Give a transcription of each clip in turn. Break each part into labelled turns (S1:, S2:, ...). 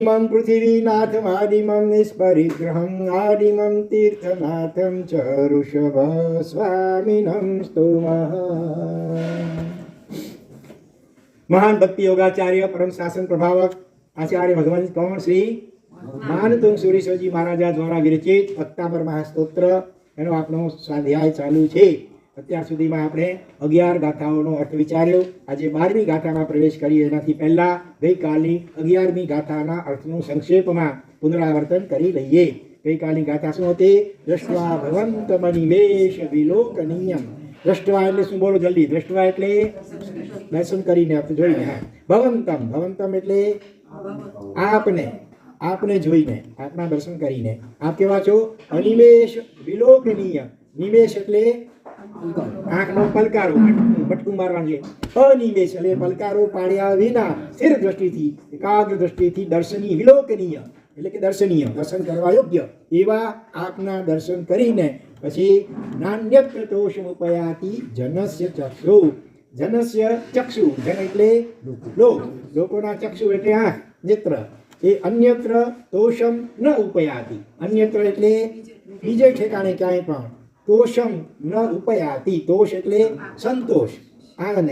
S1: इमं पृथिवीनाथमादिमं निष्परिग्रहं आदिमं तीर्थनाथं च ऋषभ स्वामिनं स्तुमः। महान भक्ति योगाचार्य परम शासन प्रभावक आचार्य भगवान कौन श्री માનતુંગ સુરેશ્વરજી મહારાજા દ્વારા વિરચિત પત્તાપર મહાસ્તોત્ર એનો આપણો સ્વાધ્યાય ચાલુ છે। અત્યાર સુધીમાં આપણે 11 ગાથાઓનો અર્થ વિચાર્યો। આજે 12મી ગાથામાં પ્રવેશ કરીએ એનાથી પહેલા ગઈકાલની 11મી ગાથાના અર્થનું સંક્ષેપમાં પુનરાવર્તન કરી લઈએ। ગઈકાલની ગાથા શું હતી? દ્રષ્ટવા ભવંતમનિવેશ વિલોકનીયમ। દ્રષ્ટવા એટલે શું? બોલો જલ્દી। દ્રષ્ટવા એટલે દર્શન કરીને, આપણે જોઈને। હા, ભવંતમ, ભવંતમ એટલે આપને જોઈને, આપના દર્શન કરીને। આપ કેવા છો? અનિમેષ વિલોકનીય। નિમેષ એટલે આંખનો પલકારો, બટકું મારવાનું છે। અનિમેષ એટલે પલકારો પાડ્યા વિના સ્થિર દ્રષ્ટિથી, એકાગ્ર દ્રષ્ટિથી દર્શનીય, વિલોકનીય એટલે કે દર્શનીય, દર્શન કરવા યોગ્ય એવા આપના દર્શન કરીને પછી નાન્યત્ર દોષમુપયાતિ જનસ્ય ચક્ષુ। જનસ્ય ચક્ષુ, જન એટલે લોકોના, ચક્ષુ એટલે આંખ, નેત્ર। એ અન્યત્ર તોષમ ન ઉપયાતિ, અન્યત્ર એટલે બીજે ઠેકાણે ક્યાંય પણ, તોષમ ન ઉપયાતિ, તોષ એટલે સંતોષ, આનંદ,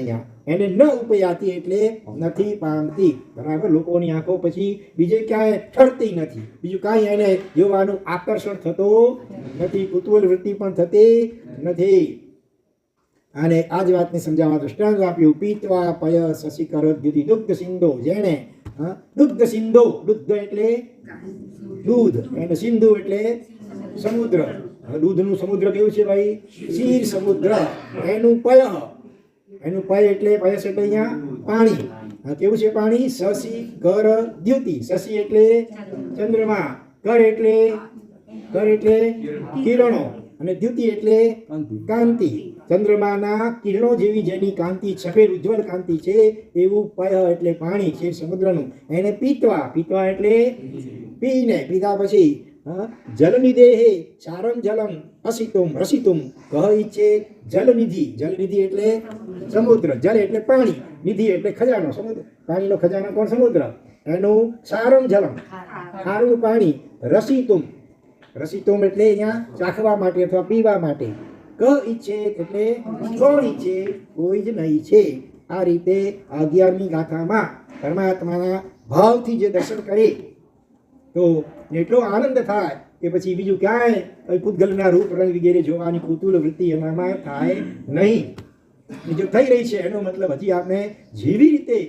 S1: એને ન ઉપયાતિ એટલે નથી પામતી। બરાબર, લોકોની આંખો પછી બીજે ક્યાંય ઠરતી નથી, બીજું કાંઈ એને જોવાનું આકર્ષણ થતો નથી, કુતૂહલ વૃત્તિ પણ થતી નથી। અને આ જ વાતને સમજાવવા દૃષ્ટાંત આપ્યું। પીતવા પય શશિકર દ્યુતિ દુગ્ધ સિંધો, જેણે દુગ્ધ સિંધો, દુગ્ધ એટલે દૂધ, અને સિંધુ એટલે સમુદ્ર। દૂધનું સમુદ્ર કેવું છે ભાઈ? ક્ષીર સમુદ્ર। એનું પય એટલે પયસ એટલે અહીંયા પાણી। કેવું છે પાણી? શશી કર દ્યુતિ, શશી એટલે ચંદ્રમા, કર એટલે કિરણો, અને દ્યુતિ એટલે કાંતિ। ચંદ્રમાના કિરણો જેવી જેની કાંતિ, સફેદ ઉજ્જવળ કાંતિ છે એવું પય એટલે પાણી છે સમુદ્રનું। એને પીતવા, પીતવા એટલે પીને, પીધા પછી જલનિદેહે સારમ જલમ અસિતુમ રસિતુમ કહ ઈચ્છે જલનિધિ, જલનિધિ એટલે સમુદ્ર, જલ એટલે પાણી, નિધિ એટલે ખજાનો, સમુદ્ર પાણીનો ખજાનો કોણ? સમુદ્ર। એનું સારમ જલમ, સારું પાણી, રસિતુમ, રસિતુમ એટલે અહીંયા ચાખવા માટે અથવા પીવા માટે, ક ઈચ્છે એટલે કોણ ઈચ્છે? કોઈ જ નહીં છે। આ રીતે 11મી ગાથામાં પરમાત્માના ભાવથી જે દર્શન કરે તો એટલો આનંદ થાય કે પછી બીજું ક્યાંય પૂતગલના રૂપ રંગ વગેરે જોવાની કુતૂહલ વૃત્તિ એનામાં થાય નહીં। જો થઈ રહી છે એનો મતલબ હજી આપણે જેવી રીતે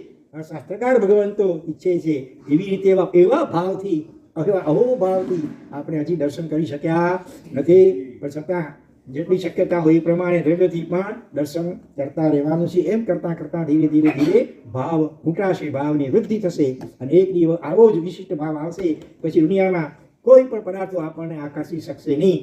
S1: શાસ્ત્રકાર ભગવંતો ઈચ્છે છે એવી રીતે એવા ભાવથી, અહોભાવથી આપણે હજી દર્શન કરી શક્યા નથી। પણ છતાં જેટલી શક્યતા હોય એ પ્રમાણે દ્રવ્યથી પણ દર્શન કરતા રહેવાનું છે। એમ કરતાં કરતાં ધીરે ધીરે ભાવ ફૂટાશે, ભાવની વૃદ્ધિ થશે, અને એક દિવસ આવો જ વિશિષ્ટ ભાવ આવશે પછી દુનિયામાં કોઈ પણ પદાર્થો આપણને આકર્ષી શકશે નહીં।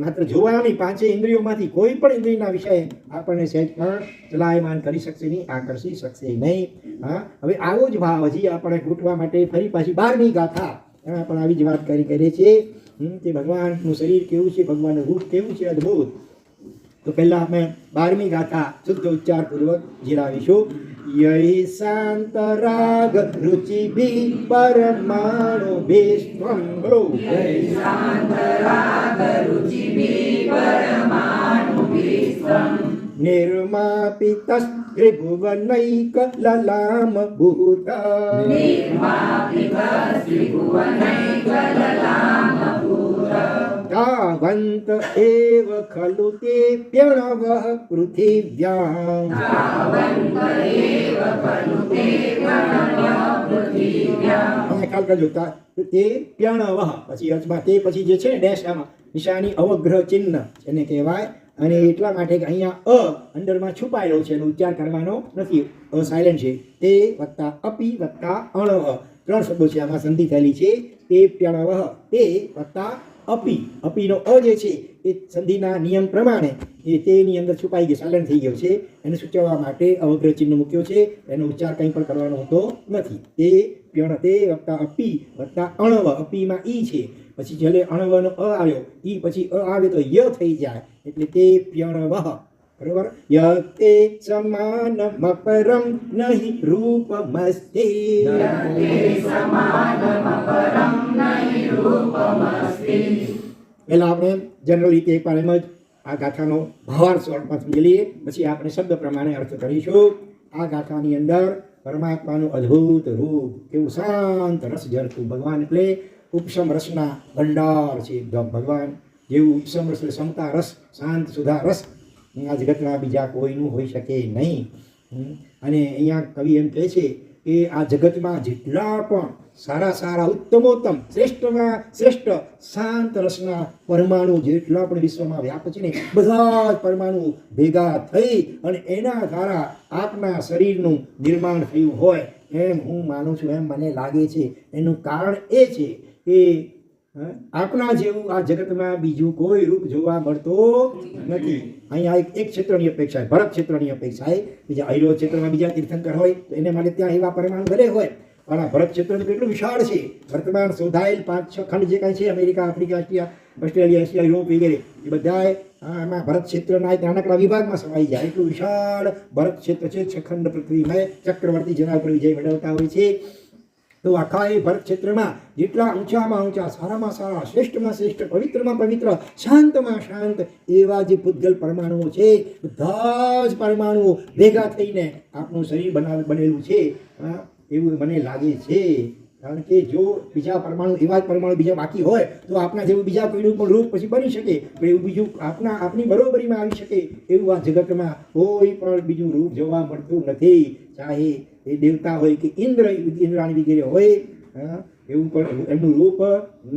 S1: માત્ર જોવાની પાંચે ઇન્દ્રિયોમાંથી કોઈ પણ ઇન્દ્રિયના વિષય આપણને સહેજ પણ ચલાયમાન કરી શકશે નહીં, આકર્ષી શકશે નહીં। હા, હવે આવો જ ભાવ હજી આપણે ફૂટવા માટે ફરી પાછી 12મી ગાથા એમાં પણ આવી જ વાત કરે છે કે ભગવાનનું શરીર કેવું છે, ભગવાનનું રૂપ કેવું છે, અદ્ભુત। તો પહેલા આપણે 12મી ગાથા શુદ્ધ ઉચ્ચાર પૂર્વક જીરાવીશું। યહી શાંત રાગ રુચિ ભી પરમાણુ ભીષ્મ, બોલો યહી શાંત રાગ રુચિ ભી પરમાણુ ભીષ્મ, નિર્માપિતસ્ ત્રિભુવનૈક લલામ ભૂત, નિર્માપિતસ્ ત્રિભુવનૈક લલામ ભૂત, તાવંત એવ ખલુ તે પ્યણવઃ પૃથિવ્યાં, તાવંત એવ ખલુ તે પ્યણવઃ પૃથિવ્યાં। ખ્યાલ કરજો, તે પ્યણવઃ પછી અર્થમાં તે પછી જે છે ડેશ આમાં નિશાની અવગ્રહ ચિહ્ન એને કહેવાય। અને એટલા માટે કે અહીંયા અંદરમાં છુપાયેલો છે, એનો ઉચ્ચાર કરવાનો નથી, સાયલેન્ટ છે। તે વત્તા અપી વત્તા અણવ, 3 શબ્દો છે આમાં સંધિ થયેલી છે। તે પ્યણવઃ, તે વત્તા અપી, અપીનો અ જે છે એ સંધિના નિયમ પ્રમાણે એ તેની અંદર છુપાઈ ગયો, સાયલેન્ટ થઈ ગયો છે। એને સૂચવવા માટે અવગ્રહ ચિહ્ન મૂક્યો છે, એનો ઉચ્ચાર કંઈ પણ કરવાનો હોતો નથી। તે પ્યણ, તે વત્તા અપી વત્તા અણવ, અપીમાં ઈ છે, પછી છેલ્લે અણવનો અ આવ્યો, ઈ પછી અ આવે તો ય થઈ જાય, એટલે તે પ્યણવઃ, બરોબર. યતે સમાનમ પરમ નહીં રૂપમસ્તિ. પહેલા આપણે જનરલ રીતે એક વાર એમ જ આ ગાથાનો ભાવાર્થ સ્વરૂપમાં સમજી લઈએ, પછી આપણે શબ્દ પ્રમાણે અર્થ કરીશું. આ ગાથાની અંદર પરમાત્માનું અદ્ભુત રૂપ, કેવું શાંત રસ ઝરતું ભગવાન એટલે ઉપશમ રસના ભંડાર છે. ભગવાન જેવું ઉપશમ રસ એટલે સમતા રસ, શાંત સુધા રસ આ જગતમાં બીજા કોઈનું હોઈ શકે નહીં. અને અહીંયા કવિ એમ કહે છે કે આ જગતમાં જેટલા પણ સારા સારા ઉત્તમોત્તમ શ્રેષ્ઠમાં શ્રેષ્ઠ શાંત રસના પરમાણુ જેટલા પણ વિશ્વમાં વ્યાપ છે ને, બધા જ પરમાણુ ભેગા થઈ અને એના દ્વારા આપના શરીરનું નિર્માણ થયું હોય એમ હું માનું છું, એમ મને લાગે છે. એનું કારણ એ છે કે આપણા જેવું આ જગતમાં બીજું કોઈ રૂપ જોવા મળતો નથી. અહીંયા એક ક્ષેત્રની અપેક્ષા, ભરત ક્ષેત્રની અપેક્ષા, બીજા અહિરો ક્ષેત્રમાં બીજા તીર્થંકર હોય તો એને માટે ત્યાં એવા પરમાણુ ભલે હોય, પણ આ ભરત ક્ષેત્ર કેટલું વિશાળ છે. વર્તમાન શોધાયેલ 5-6 ખંડ જે કાંઈ છે, America, Africa, Australia, Asia, Europe વગેરે, એ બધાએ આમાં ભરત ક્ષેત્રના નાનકડા વિભાગમાં સમાઈ જાય એટલું વિશાળ ભરત ક્ષેત્ર છે. 6 ખંડ પૃથ્વીમાં ચક્રવર્તી જેના ઉપર વિજય મેળવતા હોય છે. તો આખા એ ભરત ક્ષેત્રમાં જેટલા ઊંચામાં ઊંચા, સારામાં સારા, શ્રેષ્ઠમાં શ્રેષ્ઠ, પવિત્રમાં પવિત્ર, શાંતમાં શાંત એવા જે પૂતગલ પરમાણુઓ છે, બધા જ પરમાણુઓ ભેગા થઈને આપણું શરીર બનેલું છે એવું મને લાગે છે. કારણ કે જો બીજા પરમાણુ, એવા જ પરમાણુ બીજા બાકી હોય તો આપણા જેવું બીજા કોઈનું પણ રૂપ પછી બની શકે, એવું બીજું આપની બરોબરીમાં આવી શકે એવું આ જગતમાં કોઈ પણ બીજું રૂપ જોવા મળતું નથી. ચાહે એ દેવતા હોય કે ઇન્દ્રાણી વગેરે હોય, એવું પણ એમનું રૂપ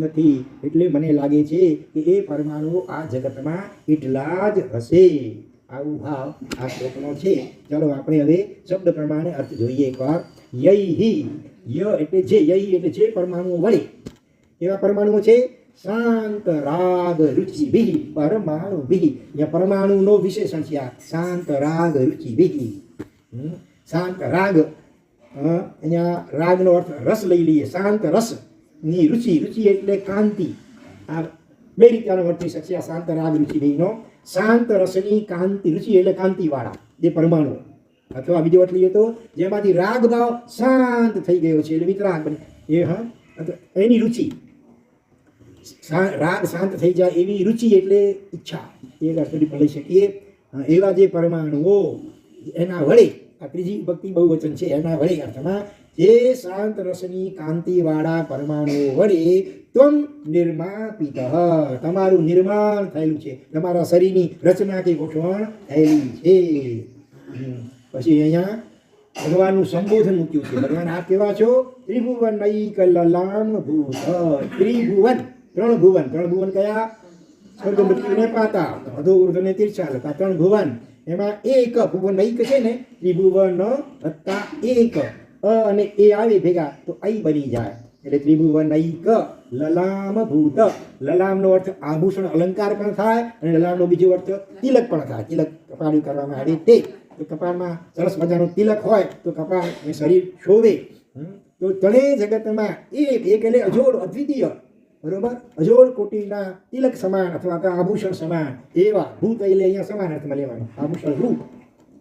S1: નથી. એટલે મને લાગે છે કે એ પરમાણુ આ જગતમાં એટલા જ હશે. આવું ભાવ આ શ્લોકનો છે. ચાલો આપણે હવે શબ્દ પ્રમાણે અર્થ જોઈએ એકવાર. યૈહિ, ય એટલે જે, યૈહિ એટલે જે પરમાણુઓ વળે, એવા પરમાણુઓ છે શાંત રાગ રુચિ ભિ પરમાણુ ભિ. અહીંયા પરમાણુનો વિશેષણ છે આ શાંત રાગ રુચિ ભિ. શાંત રાગ, અહીંયા રાગનો અર્થ રસ લઈ લઈએ. શાંત રસની રુચિ, રુચિ એટલે કાંતિ. આ બે રીતે આનો અર્થ થઈ શકશે આ શાંત રાગ રુચિ ભિનો. શાંત રસની કાંતિ, રુચિ એટલે કાંતિવાળા જે પરમાણુ, અથવા બીજો અર્થ લઈએ તો જેમાંથી રાગ ભાવ શાંત થઈ ગયો છે એટલે વિતરાગ બને એ. એની રુચિ, રાગ શાંત થઈ જાય એવી રુચિ એટલે ઈચ્છા, એ અર્થ લઈ શકીએ. એવા જે પરમાણુઓ એના વડે, આ ત્રીજી ભક્તિ બહુવચન છે, એના વડે અર્થમાં જે શાંત રસની કાંતિવાળા પરમાણુઓ વડે ત્વમ નિર્માપિત, તમારું નિર્માણ થયેલું છે, તમારા શરીરની રચના કે ગોઠવણ થયેલી છે. પછી અહીંયા ભગવાનનું સંબોધન મૂક્યું છે. ભગવાન આપ કેવા છો? ત્રિભુવન નૈક લલામ ભૂત. ત્રિભુવન, 3 ભુવન. 3 ભુવન કયા? સ્વર્ગ મૃત્યુને પાતા, અધો ઉર્ધ્વને તિરછાલ, 3 ભુવન. એમાં એક ભુવન નૈક છે ને, ત્રિભુવન વત્તા એક, અને એ આવે ભેગા તો આઈ બની જાય એટલે ત્રિભુવન નૈક લલામ ભૂત. લલામનો અર્થ આભૂષણ અલંકાર પણ થાય, અને લલામનો બીજો અર્થ તિલક પણ થાય. તિલક કપાળું કરવામાં આવે તે, તો કપાળમાં સરસ મજાનું તિલક હોય તો કપાળ એ શરીર શોભે. તો ત્રણેય જગતમાં એક એટલે અજોડ અદ્વિતીય, બરોબર, અજોડ કોટીના તિલક સમાન અથવા તો આભૂષણ સમાન એવા ભૂત એટલે અહીંયા સમાન અર્થમાં લેવાનું, આભૂષણ રૂપ.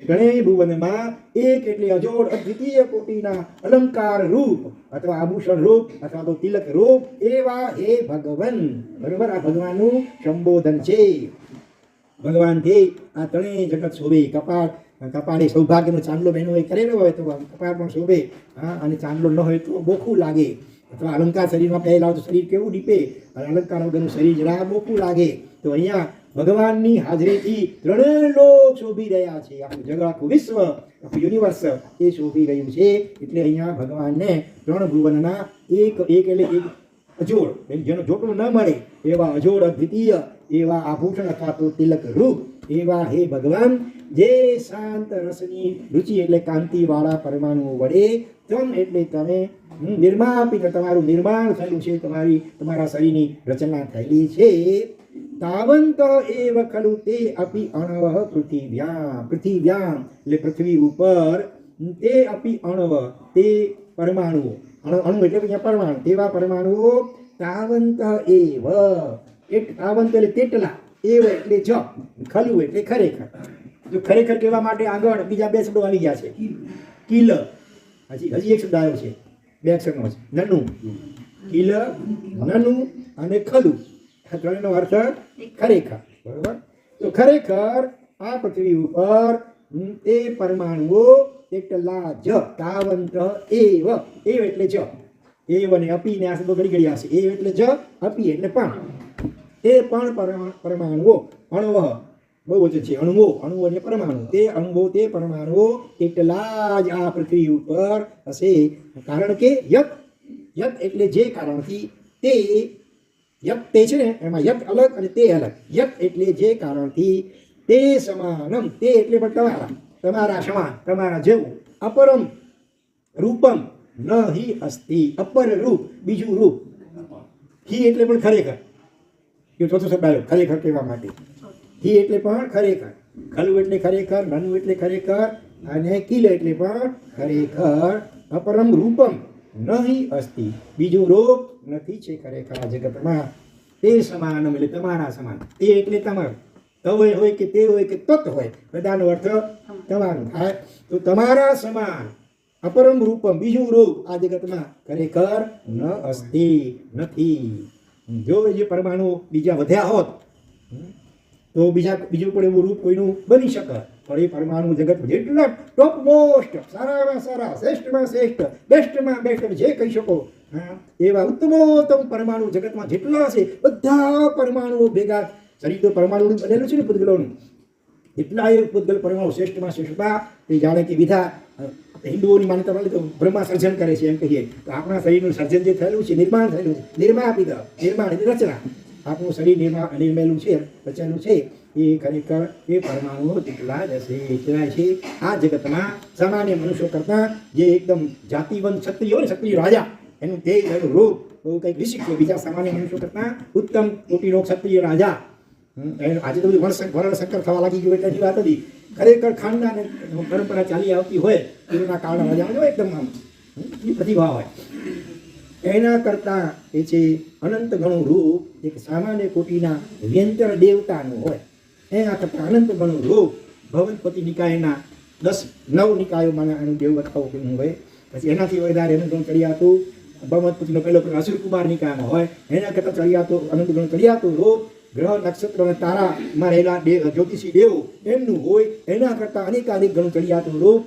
S1: ત્રણેય ભુવનમાં એક એટલે અજોડ અદ્વિતીય કોટીના અલંકાર રૂપ અથવા આભૂષણ રૂપ અથવા તો તિલક રૂપ એવા હે ભગવાન. બરોબર, આ ભગવાનનું સંબોધન છે. ભગવાનથી આ ત્રણેય જગત શોભે. કપાળે સૌભાગ્યનો ચાંદલો બહેનો એ કરેલો હોય તો કપાળ પણ શોભે, અને ચાંદલો ન હોય તો બોખું લાગે, અથવા અલંકાર શરીરમાં પહેલા હોય તો શરીર કેવું દીપે, અને અલંકાર વગરનું શરીર જરા બોખું લાગે. તો અહીંયા ભગવાનની હાજરીથી ત્રણેય લોક શોભી રહ્યા છે. આખું જગત, આખું વિશ્વ, આખું યુનિવર્સ એ શોભી રહ્યું છે. એટલે અહીંયા ભગવાનને 3 ભુવનના એક એટલે એક અજોડ, જેનો જોટું ન મળે એવા અજોડ અદ્વિતીય એવા આભૂષણ અથવા તો તિલક રૂપ એવા હે ભગવાન, જે શાંત રસની રુચિ એટલે કાંતિવાળા પરમાણુઓ વડે તમ એટલે તમે નિર્માપિત, તમારું નિર્માણ થયું છે, તમારા શરીરની રચના થયેલી છે. તાવંત એવ ખલુ તે અપી અણવ પૃથિવ્યામ. પૃથિવ્યામ એટલે પૃથ્વી ઉપર, તે અપી અણવ તે પરમાણુઓ, અણુ એટલે અહીંયા પરમાણુ, તેવા પરમાણુઓ તાવંત એવ, તાવંત એટલે તેટલા, એવ એટલે જ, ખલુ એટલે ખરેખર, જો ખરેખર કહેવા માટે આગળ બીજા બે શબ્દો આવી ગયા છે. કિલ, હજી એક શબ્દ આવ્યો છે, બે અક્ષરનો છે, નનુ. કિલ, નનુ અને ખલુ, આ ત્રણેયનો અર્થ ખરેખર. બરોબર. તો ખરેખર આ પૃથ્વી ઉપર એ પરમાણુઓ એટલા જ તાવંત એવ, એવ એટલે જ, એવ અને અપી ને આ શબ્દો ઘડી ઘડી આવશે. એવ એટલે જ, અપી એટલે પણ, એ પણ પરમાણુઓ, અણવ બહુ વચન છે, અણુઓ, અણુઓ એટલે પરમાણુ, તે અણુઓ તે પરમાણુઓ એટલા જ આ પૃથ્વી ઉપર હશે. કારણ કે યત, યત એટલે જે કારણથી, તે યત તે છે ને એમાં યત અલગ અને તે અલગ. યત એટલે જે કારણથી, તે સમાનમ, તે એટલે પણ તમારા, તમારા સમાન, તમારા જેવું, અપરમ રૂપમ ન હિ અસ્તિ, અપર રૂપ બીજું રૂપ, હિ એટલે પણ ખરેખર, એ ચોથો શબ્દ આવ્યો ખરેખર કહેવા માટે. હિ એટલે પણ ખરેખર, ખલુ એટલે ખરેખર, નનુ એટલે ખરેખર અને કિલ એટલે પણ ખરેખર, અપરમ રૂપમ નહીં અસ્તિ, બીજું રૂપ નથી છે ખરેખર આ જગતમાં. તે સમાનમ એટલે તમારા સમાન, તે એટલે તમારું, તવય હોય કે તે હોય કે તત હોય, બધાનો અર્થ તમારું થાય. તો તમારા સમાન અપરમ રૂપમ બીજું રૂપ આ જગતમાં ખરેખર ન અસ્તિ, નથી. જો જે પરમાણુ બીજા વધ્યા હોત તો બીજું પણ એવું રૂપ કોઈનું બની શકે, પણ એ પરમાણુ જગત જેટલા ટોપ મોસ્ટ, સારામાં સારા, શ્રેષ્ઠમાં શ્રેષ્ઠ, બેસ્ટમાં બેસ્ટ જે કહી શકો, હા એવા ઉત્તમોત્તમ પરમાણુ જગતમાં જેટલા હશે બધા પરમાણુઓ ભેગા, શરીર તો પરમાણુનું બનેલું છે ને પૂતગલોનું, એટલા એ પૂતગલ પરમાણુ શ્રેષ્ઠમાં શ્રેષ્ઠતા તે જાણે કે વિધા. હિન્દુઓની માન્યતા મળે તો બ્રહ્મા સર્જન કરે છે એમ કહીએ તો આપણા શરીરનું સર્જન જે થયેલું છે, નિર્માણ થયેલું છે, નિર્માણ આપી દો, નિર્માણ એટલે રચના, આપણું શરીર નિર્મેલું છે, રચેલું છે, એ ખરેખર એ પરમાણુઓ જેટલા જ હશે. કહેવાય છે આ જગતમાં સામાન્ય મનુષ્યો કરતાં જે એકદમ જાતિવંત ક્ષત્રિય હોય ને, ક્ષત્રિય રાજા, એનું તેજ એનું રૂપ બહુ કંઈક વિશિષ્ટ હોય બીજા સામાન્ય મનુષ્યો કરતાં, ઉત્તમ કોટીનો ક્ષત્રિય રાજા. આજે તો બધું વર્ણશંકર થવા લાગી ગયું એટલી વાત હતી. ખરેખર ખાનદાન પરંપરા ચાલી આવતી હોય એના કારણે રાજા એકદમ આમ પ્રતિભા હોય, એના કરતાં એ છે અનંત ગણું રૂપ એક સામાન્ય કોટીના વ્યંતર દેવતાનું હોય, એના કરતાં અનંત ગણું રૂપ ભવનપતિ નિકાયના 10-9 નિકાયોમાં એનું દેવતાઓનું હોય. પછી એનાથી વધારે એનું ગણું ચડિયાતું ભવનપતિનો પહેલો અસુરકુમાર નિકાયમાં હોય, એના કરતાં ચડિયાતું અનંત ગણું ચડિયાતું રૂપ ગ્રહ નક્ષત્ર અને તારામાં રહેલા જ્યોતિષી દેવો એમનું હોય, એના કરતાં અનેકાનેક ગણું ચડિયાતું રૂપ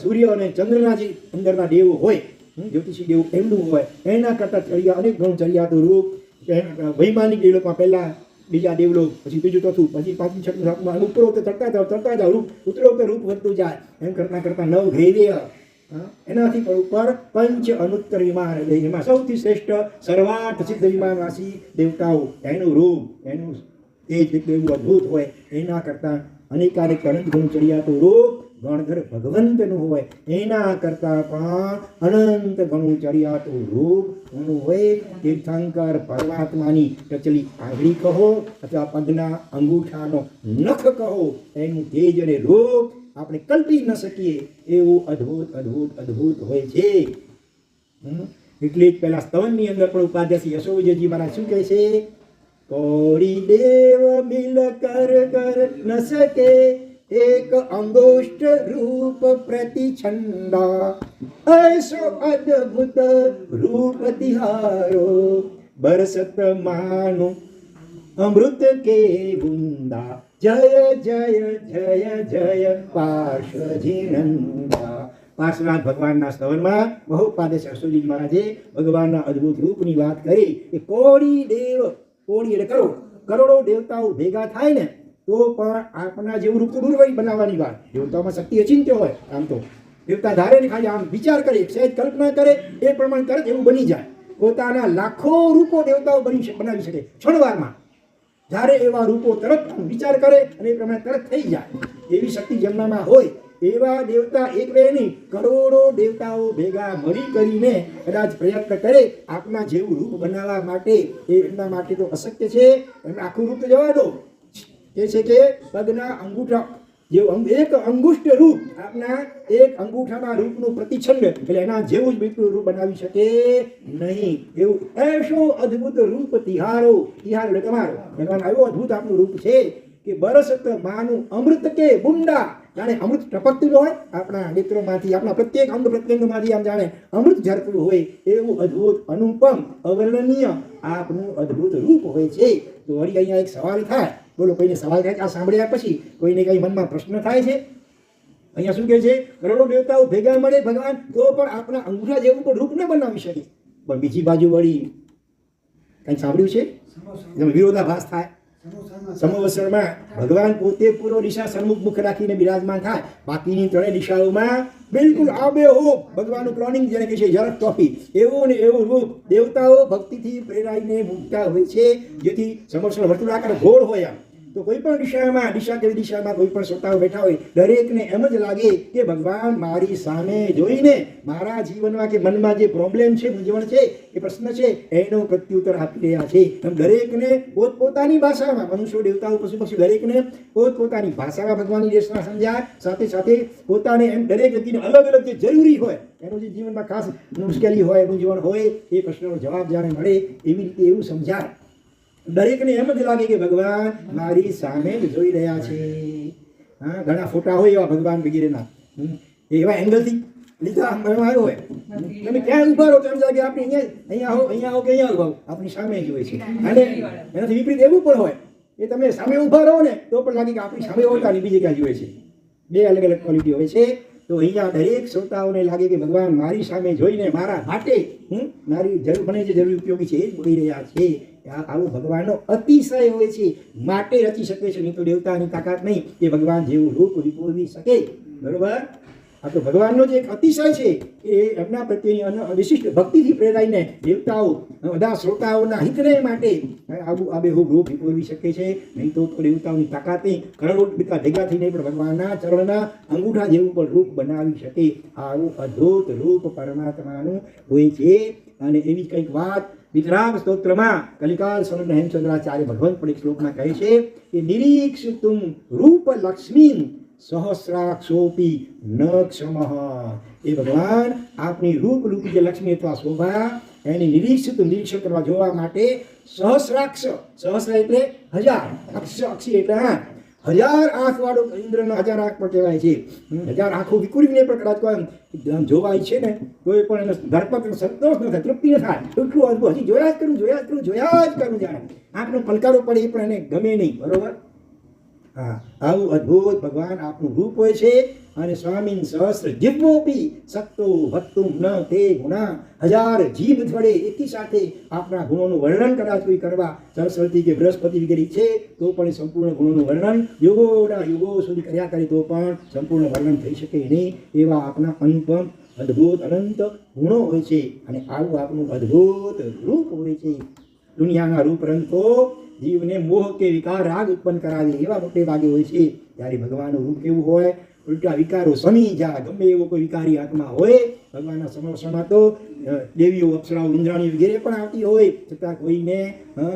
S1: સૂર્ય અને ચંદ્રના જે અંદરના દેવો હોય, જ્યોતિષી દેવ એમનું હોય, એના કરતાં અનેક ગણું ચડિયાતું રૂપ. વૈમાનિક દેવલોકમાં પહેલાં બીજા દેવલોક, પછી બીજું ચોથું, પછી પાંચમું છઠ્ઠું સાતમું ઉપરોક્ત ચડતા જાવ રૂપ, ઉત્તરોક્ત રૂપ વધતું જાય, એમ કરતાં 9 ગ્રેવીય, એનાથી પણ ઉપર પંચ અનુત્તર વિમાન, એમાં સૌથી શ્રેષ્ઠ સર્વાર્થ સિદ્ધ વિમાનવાસી દેવતાઓ, એનું રૂપ એનું તેજ એવું અદ્ભુત હોય, એના કરતાં અનેકાનેક અનંત ગણું ચડિયાતું રૂપ ગણધર ભગવંતનું હોય, એના કરતાં પણ અનંત ગણું ચડિયાતું રૂપ એનું હોય. તીર્થંકર પરમાત્માની ટચલી આંગળી કહો અથવા પગના અંગૂઠાનો નખ કહો, એનું તેજ અને રૂપ આપણે કલ્પી ન શકીએ એવું અદ્ભુત અદ્ભુત અદ્ભુત હોય છે. એટલે જ પહેલા સ્તવનની અંદર પણ ઉપાધ્યાસી યશોવિજયજી મહારાજ શું કહે છે? કોડી દેવ મિલ કર ન શકે, એક અંગુષ્ઠ રૂપ પ્રતિછંદા, ऐसो अद्भुत रूप तिहारो, बरसत मानो अमृत के बूंदा, जय जय जय जय पार्श्वजिनंदा. પાર્શ્વનાથ ભગવાનના સ્તવનમાં બહુપાદે સરસ્વતી મહારાજે ભગવાનના અદ્ભુત રૂપની વાત કરી કે કોડી દેવ, કોડી એટલે કરોડ, કરોડો દેવતાઓ ભેગા થાય ને તો પણ આપણા જેવું રૂપ તો દૂર બનાવવાની વાત. દેવતાઓમાં શક્તિ અચિંત્ય હોય, આમ તો દેવતા ધારે ને ખાલી આમ વિચાર કરે, સહેજ કલ્પના કરે એ પ્રમાણે કરે એવું બની જાય. પોતાના લાખો રૂપો દેવતાઓ બનાવી શકે ક્ષણવારમાં. જ્યારે એવા રૂપો તરત વિચાર કરે અને એ પ્રમાણે તરત થઈ જાય, એવી શક્તિ જેમનામાં હોય એવા દેવતા એક બે નહીં, કરોડો દેવતાઓ ભેગા મળી કરીને કદાચ પ્રયત્ન કરે આપના જેવું રૂપ બનાવવા માટે, એ એમના માટે તો અશક્ય છે. એમને આખું રૂપ જવા દો, કે છે કે પગના અંગૂઠા જેવું એક અંગુષ્ઠ રૂપ, આપના એક અંગૂઠાના રૂપનું પ્રતિછંદ, એટલે એના જેવું જ બિલકુલ રૂપ બનાવી શકે નહીં. એવું એસો અદ્ભુત રૂપ તિહારો, તિહાર એટલે તમારો ભગવાન આવ્યો અદ્ભુત આપનું રૂપ છે, કે બરસત માનું અમૃત કે બુંડા, જાણે અમૃત ટપકતું હોય આપણા નેત્રોમાંથી, આપણા પ્રત્યેક અંગ પ્રત્યંગમાંથી આમ જાણે અમૃત ઝરતું હોય એવું અદ્ભુત અનુપમ અવર્ણનીય આપનું અદ્ભુત રૂપ હોય છે. તો વળી અહીંયા એક સવાલ થાય, બોલો કોઈને સવાલ થાય? આ સાંભળ્યા પછી કોઈને કઈ મનમાં પ્રશ્ન થાય છે? અહીંયા શું કહે છે? કરોડો દેવતાઓ ભેગા મળે ભગવાન તો પણ આપણા અંગૂઠા જેવું પણ રૂપ ન બનાવી શકે. પણ બીજી બાજુ વળી કઈ સાંભળ્યું છે? વિરોધાભાસ થાય. સમવસરમાં ભગવાન પોતે પૂર્વ દિશા સન્મુખ મુખ રાખીને બિરાજમાન થાય, બાકીની ત્રણેય દિશાઓમાં બિલકુલ આબેહૂબ ભગવાનનું ક્લોનિંગ જેને કહે છે ઝરફ ટોપી, એવું ને એવું રૂપ દેવતાઓ ભક્તિથી પ્રેરાઈને મૂકતા હોય છે, જેથી સમવસર વર્તુળાકાર ગોળ હોય. તો કોઈ પણ દિશામાં, દિશા કેવી દિશામાં કોઈ પણ શ્રોતાઓ બેઠા હોય, દરેકને એમ જ લાગે કે ભગવાન મારી સામે જોઈને મારા જીવનમાં કે મનમાં જે પ્રોબ્લેમ છે, મૂંઝવણ છે, એ પ્રશ્ન છે, એનો પ્રત્યુત્તર આપી રહ્યા છે. એમ દરેકને પોતપોતાની ભાષામાં, મનુષ્યો દેવતાઓ પશુ પક્ષી દરેકને પોતપોતાની ભાષામાં ભગવાનની દેશના સમજાય, સાથે સાથે પોતાને એમ દરેક વ્યક્તિને અલગ અલગ જે જરૂરી હોય, એનું જે જીવનમાં ખાસ મુશ્કેલી હોય, મૂંઝવણ હોય, એ પ્રશ્નનો જવાબ જ્યારે મળે એવી રીતે એવું સમજાય. દરેકને એમ જ લાગે કે ભગવાન મારી સામે જ જોઈ રહ્યા છે. હા, ઘણા ફોટા હોય એવા ભગવાન વગેરેના, એવા એંગલથી લીધા આવ્યો હોય, તમે ક્યાં ઉભા રહો તેમ લાગે આપણે અહીંયા હો કે અહીંયા ઉભા આપણી સામે જ હોય છે. અને એનાથી વિપરીત એવું પણ હોય એ તમે સામે ઉભા રહો ને તો પણ લાગે કે આપણી સામે હોતા ને બીજી ક્યાં જુએ છે. બે અલગ અલગ ક્વોલિટી હોય છે. તો અહીંયા દરેક શ્રોતાઓને લાગે કે ભગવાન મારી સામે જોઈને મારા માટે મારી જરૂર, મને જે જરૂર ઉપયોગી છે એ જ બોલી રહ્યા છે. આવું ભગવાનનો અતિશય હોય છે, માટે રચી શકે છે, નહીં તો દેવતાની તાકાત નહીં કે ભગવાન જેવું રૂપ વિપોવી શકે. બરોબર? આ તો ભગવાનનો જે એક અતિશય છે એ એમના પ્રત્યેની વિશિષ્ટ ભક્તિથી પ્રેરાઈને દેવતાઓ બધા શ્રોતાઓના હિતને માટે આવું આબેહૂબ રૂપ વિપોવી શકે છે, નહીં તો દેવતાઓની તાકાત નહીં. કરોડો દેવતા ભેગા થઈને પણ ભગવાનના ચરણના અંગૂઠા જેવું પણ રૂપ બનાવી શકે. આવું અદ્ભુત રૂપ પરમાત્માનું હોય છે. અને એવી જ કંઈક વાત વિતરાગ સ્તોત્રમાં કલિકાલ સ્વર્ણ હેમચંદ્રાચાર્ય ભગવાન પણ એક શ્લોકમાં કહે છે કે નિરીક્ષિતુમ રૂપ લક્ષ્મી સહસ્રાક્ષોપી ન ક્ષમઃ. એ ભગવાન આપની રૂપરૂપી જે લક્ષ્મી અથવા શોભા એની નિરીક્ષણ કરવા જોવા માટે સહસ્રાક્ષ, સહસ્ર એટલે 1000, અક્ષી એટલે 1000 આંખ વાળો ઇન્દ્રનો 1000 આંખ પણ કહેવાય છે. 1000 આંખો વિકુરીને પણ કદાચ કોઈ જોવાય છે ને કોઈ પણ એનો ધરપકડ સંતોષ ન થાય, તૃપ્તિ ન થાય. એટલું અદભુત હજી જોયા જ કરું જાણે આંખનો પલકારો પડે એ પણ એને ગમે નહીં. બરોબર? હા, આવું અદ્ભુત ભગવાન આપનું રૂપ હોય છે. અને સ્વામીન સહસ્ર જીભોપી સક્તો ભક્તુમ ન તે ગુણા. 1000 જીભ વડે એકી સાથે આપના ગુણોનું વર્ણન કદાચ કોઈ કરવા સરસ્વતી કે બૃહસ્પતિ વગેરે છે તો પણ સંપૂર્ણ ગુણોનું વર્ણન યુગોના યુગો સુધી કર્યા કરે તો પણ સંપૂર્ણ વર્ણન થઈ શકે નહીં. એવા આપના અનુપમ અદ્ભુત અનંત ગુણો હોય છે. અને આવું આપનું અદ્ભુત રૂપ હોય છે. દુનિયાના રૂપ રંગ તો જીવને મોહ કે વિકાર રાગ ઉત્પન્ન કરાવે એવા મોટે ભાગે હોય છે. ત્યારે ભગવાનનું રૂપ કેવું હોય? ઉલટા વિકારો સમી જાય. ગમે એવો કોઈ વિકારી આત્મા હોય ભગવાનના સમક્ષમાં તો દેવીઓ, અપ્સરાઓ, ઇન્દ્રાણી વગેરે પણ આવતી હોય છતાં કોઈને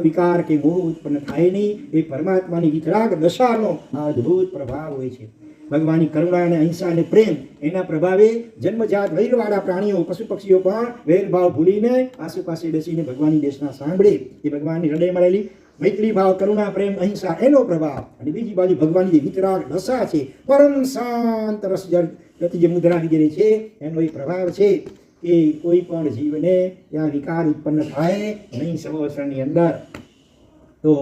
S1: વિકાર કે મોહ ઉત્પન્ન થાય નહીં. એ પરમાત્માની વિતરાગ દશાનો આ અદ્ભુત પ્રભાવ હોય છે. ભગવાનની કરુણા અને અહિંસા અને પ્રેમ એના પ્રભાવે જન્મજાત વૈરવાળા પ્રાણીઓ, પશુ પક્ષીઓ પણ વેરભાવ ભૂલીને આસુપાસે બેસીને ભગવાનની દેશના સાંભળે. એ ભગવાનની હૃદય મળેલી મૈત્રી ભાવ, કરુણા, પ્રેમ, અહિંસા એનો પ્રભાવ. અને બીજી બાજુ ભગવાનની જે વિતરાગ દશા છે, પરમ શાંત રસ જે મુદ્રા વગેરે છે એનો એ પ્રભાવ છે કે કોઈ પણ જીવને ત્યાં વિકાર ઉત્પન્ન થાય નહીં સમવસરની અંદર. તો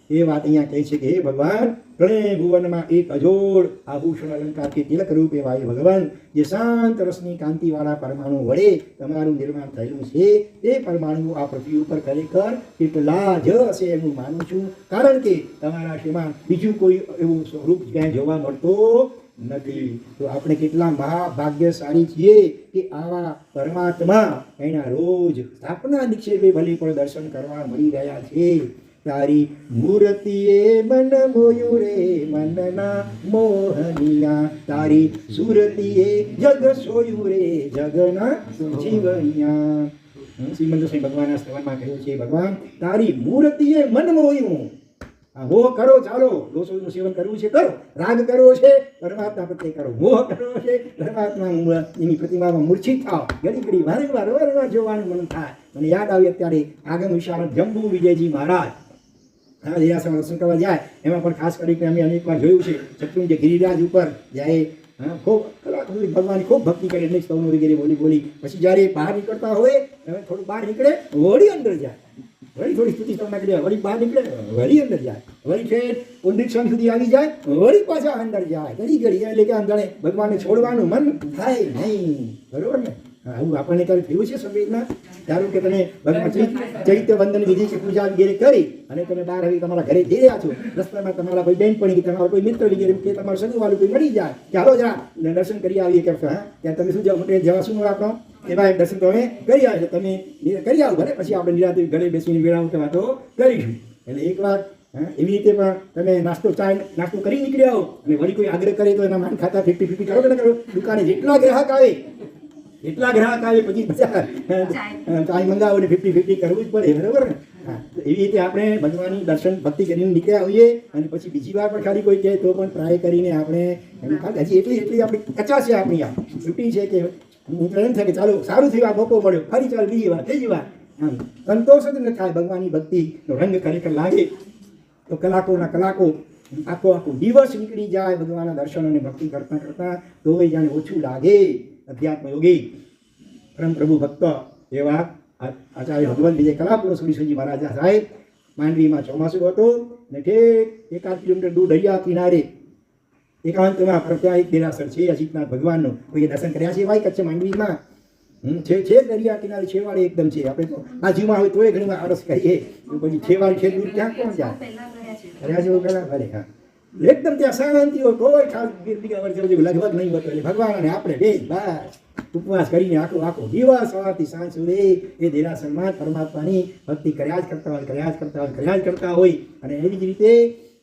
S1: એ વાત અહીંયા કહે છે કે હે ભગવાન, ત્રણેય ભુવનમાં એક અજોડ આભૂષણ અલંકાર કે તિલક રૂપ એવા એ ભગવાન જે શાંત રસની કાંતિવાળા પરમાણુ વડે તમારું નિર્માણ થયેલું છે. તે પરમાણુ આ પૃથ્વી ઉપર ખરેખર કેટલા જ હશે એમ માનું છું. કારણ કે તમારા શ્રીમાં બીજું કોઈ એવું સ્વરૂપ ક્યાંય જોવા મળતો નથી. તો આપણે કેટલા મહાભાગ્યશાળી છીએ કે આવા પરમાત્મા એના રોજ સ્થાપના નિક્ષેપે ભલે પણ દર્શન કરવા મળી રહ્યા છે. તારી મૂર્તિએ મન મોયું રે મનના મોહનિયા. તારી સુરતીએ જગ સોયું રે જગના જીવનિયા. શ્રીમંત સ્વામી ભગવાનના સ્તવનમાં કહ્યું છે ભગવાન તારી મૂર્તિએ મન મોયું. મોહ કરો, ચાલો દોષોનું સેવન કરવું છે કરો, રાગ કરવો છે પરમાત્મા પ્રત્યે કરો, મોહ કરવો છે પરમાત્મા એની પ્રતિમામાં મૂર્છિત થાવ. ઘડી ઘડી વારંવાર જોવાનું મન થાય. મને યાદ આવ્યું અત્યારે આગમ વિશાળ જંબુ વિજયજી મહારાજ હા દેરાસરમાં દર્શન કરવા જાય એમાં પણ ખાસ કરીને અમે અનેક વાર જોયું છે શત્રુંજય ગિરિરાજ ઉપર જાય ખૂબ કલાક સુધી ભગવાનની ખૂબ ભક્તિ કરી અનેક સ્તવનો વગેરે બોલી પછી જ્યારે બહાર નીકળતા હોય થોડું બહાર નીકળે વળી અંદર જાય વળી થોડી સ્તુતિ સ્તવના કરી વળી બહાર નીકળે વળી અંદર જાય વળી છે પુનરીક્ષણ સુધી આવી જાય વળી પાછા અંદર જાય ઘડી એટલે કે આમ જાણે ભગવાનને છોડવાનું મન થાય નહીં બરોબર ને આવું આપણને ક્યારે થયું છે સંવેદના ધારો કે તમે ભગવાન ચૈત્ય વંદન વિધિ છે પૂજા વગેરે કરી અને તમે બહાર આવી તમારા ઘરે જઈ રહ્યા છો રસ્તામાં તમારા કોઈ બેનપણી કે તમારા કોઈ મિત્ર વગેરે કે તમારું સગુવાળું કોઈ મળી જાય કે હાલો જરા દર્શન કરી આવીએ કે હા ત્યાં તમે શું જવા શું આપણો એવા દર્શન તમે કરી આવ્યા તમે કરી આવો ભલે પછી આપણે નિરાતે ઘરે બેસીને વેળાઓ કે વાતો કરીશું એટલે એક વાર એવી રીતે પણ તમે નાસ્તો કરી નીકળી આવો અને વળી કોઈ આગ્રહ કરે તો એના માન ખાતા 50-50 કરો કે ન કરો દુકાને જેટલા ગ્રાહક આવે પછી ચાય મંગાવો ને 50-50 કરવું જ પડે બરાબર ને હા એવી રીતે આપણે ભગવાનની દર્શન ભક્તિ કરીને નીકળ્યા હોઈએ અને પછી બીજી વાર પણ ખાલી કોઈ કહે તો પણ ટ્રાય કરીને આપણે હજી એટલી આપણી કચાશ છે આપણી આ છૂટી છે કે એમ થાય કે ચાલો સારું થયું આ મોકો મળ્યો ફરી ચાલ બીજી વાર ત્રીજી વાર સંતોષ જ ન થાય ભગવાનની ભક્તિનો રંગ ખરેખર લાગે તો કલાકોના કલાકો આખો દિવસ નીકળી જાય ભગવાનના દર્શન અને ભક્તિ કરતા તોય જાણે ઓછું લાગે અધ્યાત્મ યોગી પરમ પ્રભુ ભક્ત એવા આચાર્ય ભગવાન વિજય કલાપુરુષ વિશ્વજી મહારાજા સાહેબ માંડવીમાં ચોમાસું હતું ને ઠેક 1 કિલોમીટર દૂર દરિયા કિનારે એકાંતમાં પ્રત્યા એક દેરાસર છે અજીતનાથ ભગવાનનું કોઈ દર્શન કર્યા છે ભાઈ કચ્છ માંડવીમાં છે દરિયા કિનારે છેવાડે એકદમ છે આપણે તો બાજુમાં હોય તોય ઘણી વાર અરસ કરીએ પછી છેવાડે છે દૂર ક્યાં કોણ જાય કર્યા છે પેલા ભલે હા એકદમ ત્યાં શાંતિ હોય કોઈ ખાસ લગભગ નહીં હોતો એટલે ભગવાન અને આપણે બે બસ ઉપવાસ કરીને આખો દિવસ સવારથી સાંજ સુધી એ દેરાસરમાં પરમાત્માની ભક્તિ કર્યા જ કરતા હોય અને એવી જ રીતે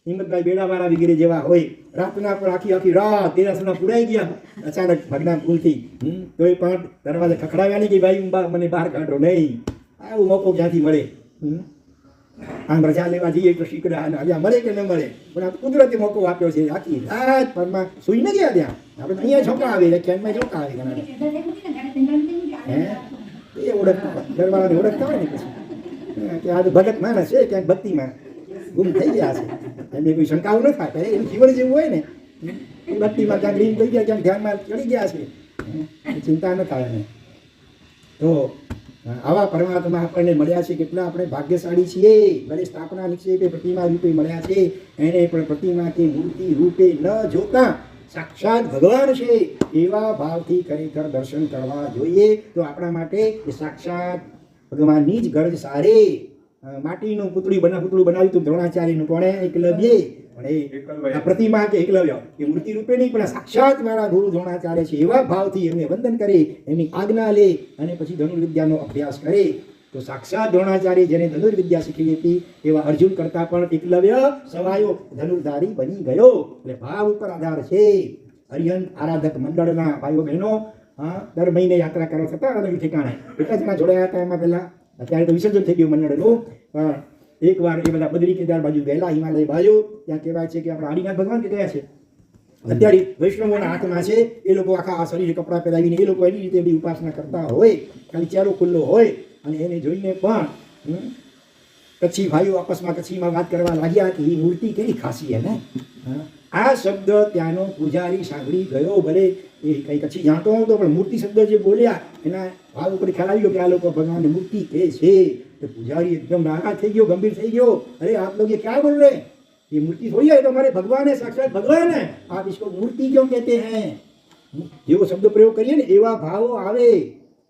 S1: હિંમતભાઈ બેડાવાળા વગેરે જેવા હોય રાતના પર આખી રાત દેરાસરમાં પુરાઈ ગયા અચાનક ભગના ભૂલથી તોય પણ દરવાજા ખખડાવ્યા નહીં કે ભાઈ મને બહાર કાઢો નહીં આવો મોકો ક્યાંથી મળે આમ રજા લેવા જઈએ તો શીખડા અહીંયા મળે કે ન મળે પણ આ કુદરતી મોકો આપ્યો છે આખી રાત પરમાં સુઈ ન ગયા ત્યાં આપણે અહીંયા છોકરા આવે વ્યાખ્યાનમાં છોકરા આવે ઘણા એ ઓળખતા હોય ઘરવાળાને ઓળખતા હોય ને પછી કે આ ભગત માણસ છે ક્યાંક ભક્તિમાં ગુમ થઈ ગયા છે એમને કોઈ શંકાઓ ન થાય એનું જીવન જેવું હોય ને ભક્તિમાં ક્યાંક લીન થઈ ગયા ક્યાંક ધ્યાનમાં ચડી ગયા છે ચિંતા ન થાય એને તો આવા પરમાત્મા આપણને મળ્યા છે કેટલા આપણે ભાગ્યશાળી છીએ ઘરે સ્થાપના નિક્ષેપે પ્રતિમા રૂપે મળ્યા છે એને પણ પ્રતિમા કે મૂર્તિ રૂપે ન જોતા સાક્ષાત ભગવાન છે એવા ભાવથી ખરેખર દર્શન કરવા જોઈએ તો આપણા માટે એ સાક્ષાત ભગવાનની જ ગરજ સારે માટીનું પૂતળું બનાવ્યું હતું દ્રોણાચાર્યનું કોણે એકલવ્યે પણ એ પ્રતિમા કે એકલવ્ય એ મૂર્તિ રૂપે નહીં પણ સાક્ષાત મારા ગુરુ દ્રોણાચાર્ય છે એવા ભાવથી એમને વંદન કરે એમની આજ્ઞા લે અને પછી ધનુર્વિદ્યાનો અભ્યાસ કરે તો સાક્ષાત દ્રોણાચાર્ય જેને ધનુર્વિદ્યા શીખી હતી એવા અર્જુન કરતા પણ એકલવ્ય સવાયો ધનુર્ધારી બની ગયો એટલે ભાવ ઉપર આધાર છે હરિહંત આરાધક મંડળના ભાઈઓ બહેનો દર મહિને યાત્રા કરો છતાં અલગ ઠેકાણે એટલા જણા જોડાયા હતા એમાં પહેલા અત્યારે તો વિસર્જન થઈ ગયું મંડળનું પણ એકવાર એ બધા બદ્રી કેદાર બાજુ ગયેલા હિમાલય બાજુ ત્યાં કહેવાય છે કે આપણા આદિનાથ ભગવાન કે ગયા છે અત્યારે વૈષ્ણવોના હાથમાં છે એ લોકો આખા આ શરીર કપડાં પહેરાવીને એ લોકો એની રીતે બધી ઉપાસના કરતા હોય ખાલી ચહેરો ખુલ્લો હોય અને એને જોઈને પણ કચ્છી ભાઈઓ આપસમાં કચ્છીમાં વાત કરવા લાગ્યા કે એ મૂર્તિ કેવી ખાસી હે ને આ શબ્દ ત્યાંનો પૂજારી સાંભળી ગયો ભલે એ કંઈ કચ્છી જાણતો નહોતો પણ મૂર્તિ શબ્દ જે બોલ્યા એના ભાવ ઉપર ખ્યાલ આવી ગયો કે આ લોકો ભગવાનની મૂર્તિ કે છે તો પૂજારી એકદમ નારાજ થઈ ગયો ગંભીર થઈ ગયો અરે આપ લોકો ક્યાં બોલ रहे ये मूर्ति थोड़ी है तो हमारे भगवान है साक्षात भगवान है आप इसको मूर्ति क्यों कहते हैं જેવો શબ્દ પ્રયોગ કરીએ ને એવા ભાવો આવે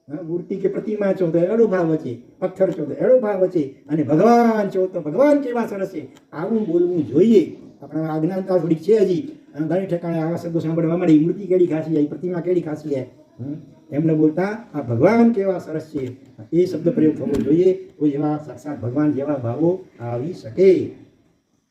S1: મૂર્તિ કે પ્રતિમા છો તો એડો ભાવ વચ્ચે પથ્થર છો તો એડો ભાવ વચ્ચે અને ભગવાન છો તો ભગવાન કેવા સરસ છે આવું બોલવું જોઈએ આપણા અજ્ઞાનતા થોડીક છે હજી ઘણી ઠેકાણે આવા શબ્દો સાંભળવા મળે મૂર્તિ કેડી ખાસી જાય પ્રતિમા કેડી ખાસી જાય એમને બોલતા આ ભગવાન કેવા સરસ છે એ શબ્દ પ્રયોગ થવો જોઈએ તો એવા સાક્ષાત ભગવાન જેવા ભાવો આવી શકે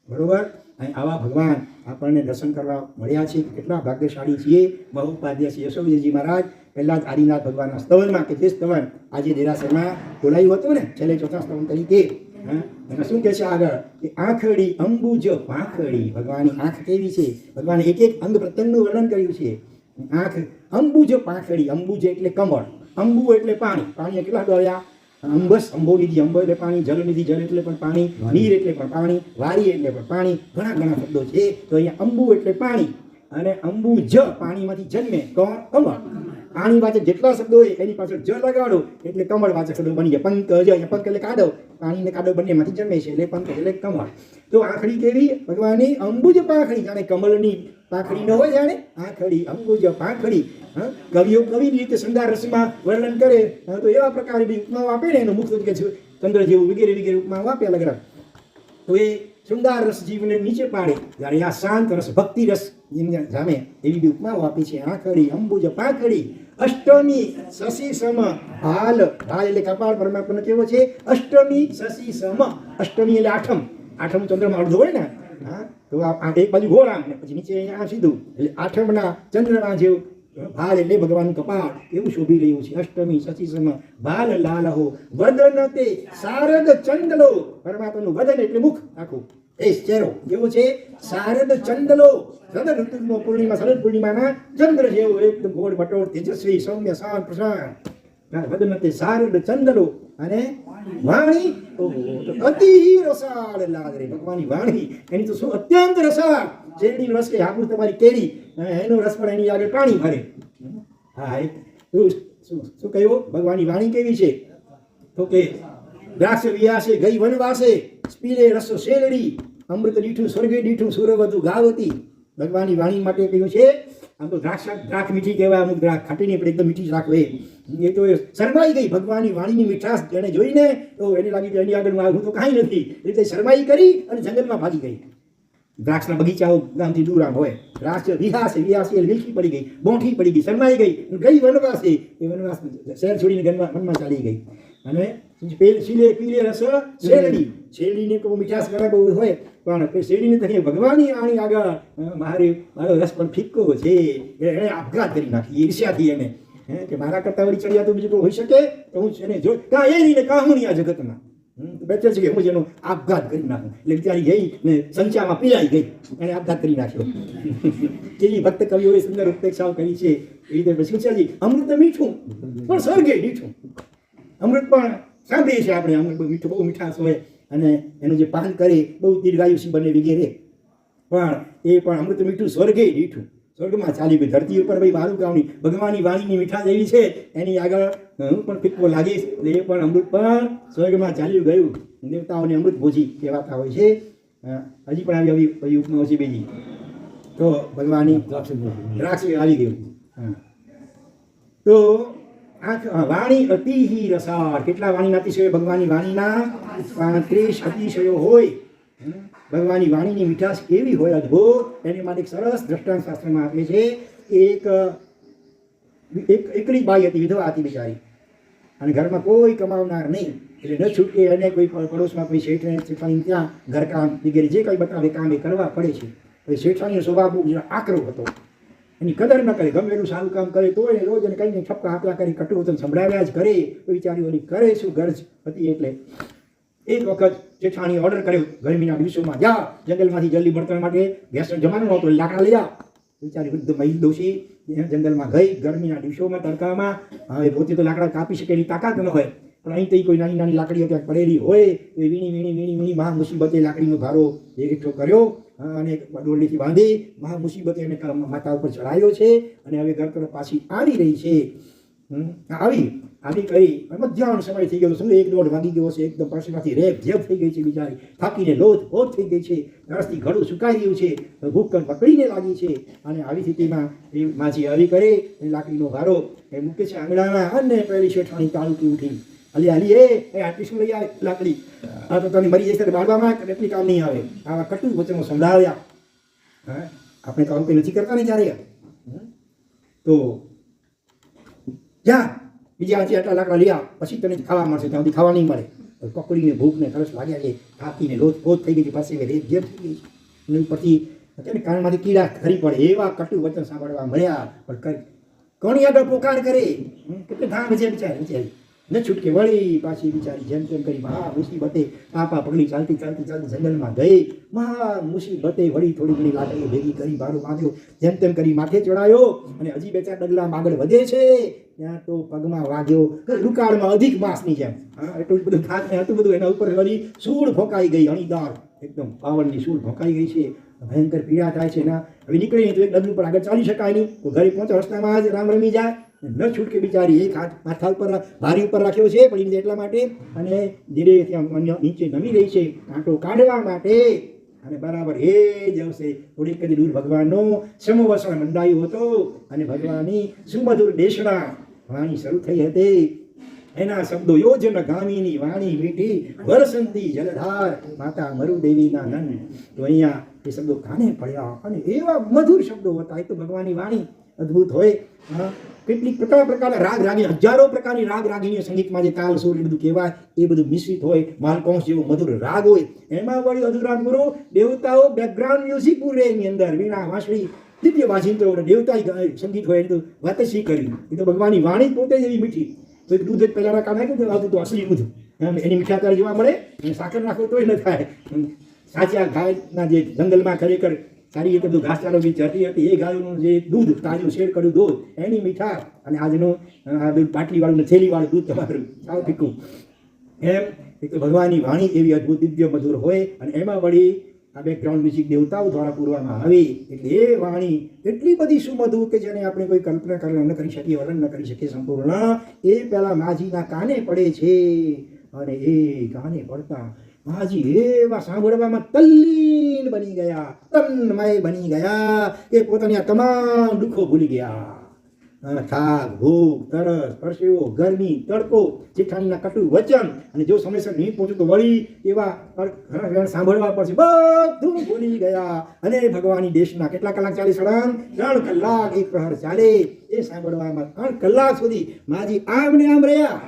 S1: બરોબર અને આવા ભગવાન આપણને દર્શન કરવા મળ્યા છે કેટલા ભાગ્યશાળી છીએ બહુપાદ્ય શ્રી યશોવિજયજી મહારાજ પહેલા જ આદિનાથ ભગવાનના સ્તવનમાં કે જે સ્તવન આજે દેરાસરમાં બોલાયું હતું ને છેલ્લે ચોથા સ્તવન તરીકે એમાં શું કહે છે આગળ કે આંખડી અંબુજ પાંખડી ભગવાનની આંખ કેવી છે ભગવાને એક એક અંગ પ્રત્યંગનું વર્ણન કર્યું છે આંખ અંબુજ પાંખડી અંબુજ એટલે કમળ અંબુ એટલે પાણી કેટલા ડોળ્યા અંબસ, અંબો લીધી, અંબો એટલે પાણી, જલ લીધી, જલ એટલે પણ પાણી, નીર એટલે પણ પાણી, વારી એટલે પણ પાણી, ઘણા ઘણા શબ્દો છે. તો અહીંયા અંબુ એટલે પાણી, અને અંબુ જ પાણીમાંથી જન્મે, કોણ? કમળ. પાણી વાચક જેટલા શબ્દો હોય એની પાછળ જ લગાડો એટલે કમળ વાચક શબ્દો બની જાય. પંકજ, અહીંયા પંક એટલે કાદવ, પાણી ને કાદવ બંનેમાંથી જન્મે છે એટલે પંકજ એટલે કમળ. તો આંખડી કેવી? ભગવાનની અંબુજ પાંખડી, જાણે કમળની પાંખડી ન હોય, જાણે આંખડી, અંબુજ પાંખડી. કવિઓ કવિની રીતે શૃંગાર રસમાં વર્ણન કરે તો એવા પ્રકારે બી ઉપમાઓ આપે ને, એનું મુખ કે ચંદ્ર જેવું વગેરે વગેરે ઉપમાઓ આપે અલગ અલગ. તો એ શૃંગાર રસ જીવને નીચે પાડે, જ્યારે આ શાંત રસ, ભક્તિ રસ જામે એવી બી ઉપમાઓ આપી છે. આંખડી, અંબુજ પાંખડી, અષ્ટમી શશી સમ ભાલ. ભાલ એટલે કપાળ, પરમાત્માનો કેવો છે? અષ્ટમી શશી સમ. અષ્ટમી એટલે આઠમ, આઠમ ચંદ્રમાં અડધો હોય ને, હા, તો આ એક બાજુ ગોળ આમ ને પછી નીચે અહીંયા સીધું, એટલે આઠમના ચંદ્રના જેવું ભાલ એટલે ભગવાનનું કપાળ એવું શોભી રહ્યું છે. અષ્ટમી શશી સમ ભાલ લાલ હો વદન તે શારદ ચંદલો. પરમાત્માનું વદન એટલે મુખ આખું, એ ચહેરો કેવો છે? શારદ ચંદલો. શરદ ઋતુનો પૂર્ણિમા, શરદ પૂર્ણિમાના ચંદ્ર જેવો એકદમ ગોળ બટોળ તેજસ્વી સૌમ્ય શાંત પ્રશાંત. વદન તે શારદ ચંદલો. અને વાણી અતિ રસાળ લાગે. ભગવાનની વાણી એની તો શું અત્યંત રસાળ. શેરડીનો રસ કે હાપુસ તમારી કેરી, એનો રસ પણ એની આગળ પાણી ભરે. હા, શું કહ્યું? ભગવાનની વાણી કેવી છે? તો કે દ્રાક્ષ વિયાસે ગઈ વનવાસે, પીલે રસો શેરડી, અમૃત દીઠું સ્વર્ગે દીઠું સુરવધુ ગાવતી. ભગવાનની વાણી માટે કહ્યું છે. આમ તો દ્રાક્ષ મીઠી કહેવાય, અમુક દ્રાક્ષ ખાટી નહીં, પણ એકદમ મીઠી દ્રાક્ષ હોય. એ તો શરમાઈ ગઈ ભગવાનની વાણીની મીઠાશ જેને જોઈને, તો એને લાગી એની આગળ હું તો કાંઈ નથી, એટલે શરમાઈ કરી અને જંગલમાં ભાગી ગઈ. દ્રાક્ષના બગીચાઓ ગામથી દૂર આમ હોય. દ્રાક્ષ વિહાસે, વિહાસે વિલખી પડી ગઈ, બોંઠી પડી ગઈ, શરમાઈ ગઈ, ગઈ વનવાસે. એ વનવાસ શહેર છોડીને વનમાં ચાલી ગઈ. અને પીલે રસ શેરડી, શેરડીની કોઈ મીઠાશ ઘણા બહુ હોય, પણ શેરડીને તો ભગવાનની વાણી આગળ મારો રસ પણ ફિક્કો છે. એણે આપઘાત કરી નાખી ઈર્ષ્યાથી એને, કે મારા કરતા વળી ચડિયા તો બીજું કોઈ હોઈ શકે? તો હું એને જો કાં એ નહીં ને કાં હું નહીં આ જગતમાં. બેટર છે કે હું જેનો આપઘાત કરી નાખું. એટલે બિચારી ગઈ ને સંચામાં પીલાઈ ગઈ, એને આપઘાત કરી નાખ્યો. કેવી ભક્ત કવિઓએ સુંદર ઉપેક્ષાઓ કરી છે. એ રીતે પછી છે અમૃત મીઠું પણ સ્વર્ગે મીઠું. અમૃત પણ સાંભળીએ છીએ આપણે, અમૃત મીઠું, બહુ મીઠાશ હોય, અને એનું જે પાન કરે બહુ દીર્ઘાયુષી બને વગેરે. પણ એ પણ અમૃત મીઠું સ્વર્ગે મીઠું. સ્વર્ગમાં ચાલી ગઈ. ધરતી ઉપર ભાઈ મારું કામની ભગવાનની વાણીની મીઠાશ એવી છે, એની આગળ હું પણ ફિક્કો લાગીશ. એ પણ અમૃત પણ સ્વર્ગમાં ચાલ્યું ગયું. દેવતાઓને અમૃત ભોજી કહેવાતા હોય છે. હજી પણ આવી ઉપમાઓ છે બીજી. તો ભગવાનની દ્રાક્ષ આવી ગયું. તો વાણી અતિહી રસાળ. કેટલા વાણીના અતિશયો? ભગવાનની વાણીના 35 અતિશયો હોય. ભગવાનની વાણીની મીઠાશ કેવી હોય, અદ્ભુત. એની માટે એક સરસ દ્રષ્ટાંત શાસ્ત્રમાં આપે છે. એક એકલી બાઈ હતી, વિધવા હતી બિચારી, અને ઘરમાં કોઈ કમાવનાર નહીં, એટલે ન છૂટકે એને કોઈ પડોશમાં કોઈ શેઠાણી ત્યાં ઘરકામ વગેરે જે કંઈ બતાવે કામ એ કરવા પડે છે. તો શેઠાણીનો સ્વભાવ બહુ આકરો હતો. એની કદર ન કરે, ગમે એટલું સારું કામ કરે તો એને રોજ એને કંઈ નહીં ઠપકા આપલા કરી કટુ વચન સંભળાવ્યા જ કરે. તો વિચારીઓની કરે શું, ગરજ હતી. એટલે એક વખત જેઠાણીએ ઓર્ડર કર્યો, ગરમીના દિવસોમાં જા જંગલમાંથી જલ્દી બળતણ માટે ગેસનો જમાનો નહોતો, લાકડા લઈ જા. વિચારી વૃદ્ધ મહી દોશી જંગલમાં ગઈ ગરમીના દિવસોમાં તડકામાં. હવે પોતે તો લાકડા કાપી શકે એની તાકાત ન હોય, પણ અહીં તો કોઈ નાની નાની લાકડીઓ ક્યાંક પડેલી હોય તો એ વીણી મહા મુસીબતે લાકડીનો ભારો એકઠો કર્યો અને દોરડીથી બાંધી મહા મુસીબતે એને માતા ઉપર ચડાવ્યો છે. અને હવે ઘર તરફ પાછી આવી રહી છે. આવી કરી મધ્યાહન સમય થઈ ગયો, સમજો 1-1.5 વાગી ગયો છે. એકદમ પાછળમાંથી રેપ ઝેપ થઈ ગઈ છે બિચારી, થાકીને લોથ થઈ ગઈ છે, રસથી ઘડું સુકાઈ રહ્યું છે, ભૂખ પકડીને લાગી છે. અને આવી સ્થિતિમાં એ માછી આવી કરે, લાકડીનો ભારો એ મૂકે છે આંગણામાં. અને પહેલી શેઠાણી તાળુકી ઉઠી, હાલી એ આટલી શું લઈ આવે લાકડી, આ તો તને મરી જશે બાળવામાં, એટલી કામ નહીં આવે. આવા કટુ વચનો સંભળાવ્યા. આપણે તો આવું કંઈ નથી કરતા ને જ્યારે. તો જા બીજા હાથે આટલા લાકડા લઈ આવ, પછી તને ખાવા મળશે, ત્યાં સુધી ખાવા નહીં મળે. પકડીને ભૂખને તરસ લાગ્યા છે, થાકીને લોથ થઈ ગઈ છે, પાસે રેપ જેપ થઈ ગઈ છે. ઉપરથી કાનમાંથી કીડા ખરી પડે એવા કટુ વચન સાંભળવા મળ્યા. પણ કોની આગળ પોકાર કરે, કેટલી ધામ છે બિચારી ન છૂટકે વળી પાછી બિચારી જેમ તેમ કરી મહા મુસીબતે પાપા પગલી ચાલતી જંગલમાં ગઈ. મહા મુસીબતે વળી થોડી ઘણી લાકડીઓ ભેગી કરી, ભારો બાંધ્યો, જેમ તેમ કરી માથે ચડાયો. અને હજી 2-4 ડગલા આગળ વધે છે ત્યાં તો પગમાં વાગ્યો દુકાળમાં અધિક માસની જેમ. હા, એટલું બધું થાક ને હતું બધું. એના ઉપર વળી સૂળ ફોકાઈ ગઈ, અણીદાર એકદમ પાવરની સૂળ ફોકાઈ ગઈ છે. ભયંકર પીડા થાય છે. ના હવે નીકળી નહીં તો એક ડગલું પર આગળ ચાલી શકાય નહીં. તો ઘરે પહોંચો રસ્તામાં જ રામ રમી જાય, ન છૂટકે બિચારી. એક હાથ માથા ઉપર ભારી ઉપર રાખ્યો છે પડી જાય એટલા માટે, અને ધીરે ત્યાં નીચે નમી રહી છે કાંટો કાઢવા માટે. અને બરાબર એ જ દિવસે થોડીક કદી દૂર ભગવાનનો સમોવસણ મંડાયો હતો અને ભગવાનની સુમધુર દેશના વાણી શરૂ થઈ હતી. એના શબ્દો યોજન ગામીની વાણી મીઠી વરસંતી જલધાર માતા મરુદેવીના નન. તો અહીંયા એ શબ્દો કાને પડ્યા અને એવા મધુર શબ્દો હતા. એ તો ભગવાનની વાણી અદ્ભુત હોય. કેટલીક પ્રકારના રાગ રાગી, હજારો પ્રકારની રાગ રાગીણીઓ સંગીતમાં જે તાલ સુર એ બધું કહેવાય, એ બધું મિશ્રિત હોય. માલકોંસ જેવો મધુર રાગ હોય, એમાં વળી અધુરામ ગુરુ દેવતાઓ બેકગ્રાઉન્ડ મ્યુઝિક પૂરે એની અંદર વીણા વાંસળી દિવ્ય વાજિંત્રો દેવતા સંગીત હોય. તો વાત જ શી કરી. એ તો ભગવાનની વાણી પોતે જ એવી મીઠી. તો એક દૂધ જ પહેલાના કામ નાખ્યું આવતું તો અસલી દૂધ એની મીઠાતર જોવા મળે. અને સાકર નાખો તોય ન થાય. સાચા ગાયના જે જંગલમાં ખરેખર સારી રીતે બધું ઘાસચારો બી ચરતી હતી, એ ગાયોનું જે દૂધ તાજું શેર કર્યું દૂધ, એની મીઠા અને આજનું બાટલીવાળું ને થેલીવાળું દૂધ તમારું સાવ ફીકું. એમ એક તો ભગવાનની વાણી એવી અદ્ભુત દિવ્ય મધુર હોય. અને એમાં વળી આ બેકગ્રાઉન્ડ મ્યુઝિક દેવતાઓ દ્વારા પૂરવામાં આવી. એટલે એ વાણી એટલી બધી સુમધુર કે જેને આપણે કોઈ કલ્પના ન કરી શકીએ, વર્ણન ન કરી શકીએ સંપૂર્ણ. એ પેલા માજીના કાને પડે છે. અને એ કાને પડતા માજી એવા સાંભળવામાં તલ્લીન બની ગયા, તન્મય બની ગયા કે પોતાની આ તમામ દુઃખો ભૂલી ગયા. થાક, ભૂખ, તરસ, પરસેવો, ગરમી, તડકો, જેઠાણીના કટુ વચન, અને જો સમયસર નહીં પહોંચું તો વળી એવા સાંભળવા પડશે, બધું ભૂલી ગયા. અને ભગવાનની દેશના કેટલા કલાક ચાલે સળંગ? 3 કલાક એક પ્રહર ચાલે. એ સાંભળવામાં 3 કલાક સુધી માજી આમ ને આમ રહ્યા.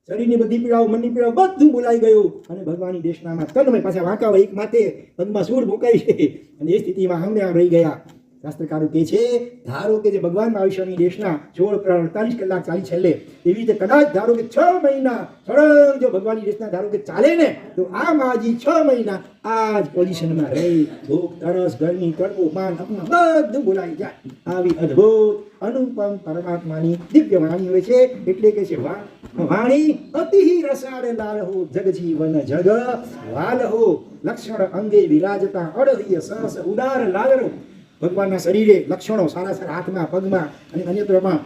S1: શરીરની બધી પીડાઓ, મનની પીડાઓ બધું બોલાઈ ગયું. અને ભગવાનની દેશનામાં તન્મય પાછા વાંકા એક માથે પગમાં સૂળ મુકાઈ છે. અને એ સ્થિતિમાં આમને આમ રહી ગયા. શાસ્ત્રકારો કહે છે, ધારો કે જે ભગવાન મહાવિષ્ણુની દેશના 16-48 કલાક ચાલી છેલ્લે, એવી રીતે કદાચ ધારો કે 6 મહિના સળંગ જો ભગવાનની દેશના ધારો કે ચાલે ને, તો આ માજી 6 મહિના આ જ પોઝિશનમાં રહી. ભૂખ, તરસ, ગરમી, તડકો, માન, અપમાન બધું બોલાઈ જાય. આવી અદ્ભુત અનુપમ પરમાત્માની દિવ્ય વાણી હોય છે. એટલે કે છે વાણી અતિ રસાળ લાલહો જગ જીવન જગ વાલહો લક્ષણ અંગે વિરાજતા અડહિય સરસ ઉદાર લાલરો. ભગવાનના શરીરે લક્ષણો સારા સારા હાથમાં, પગમાં અને અન્યત્રમાં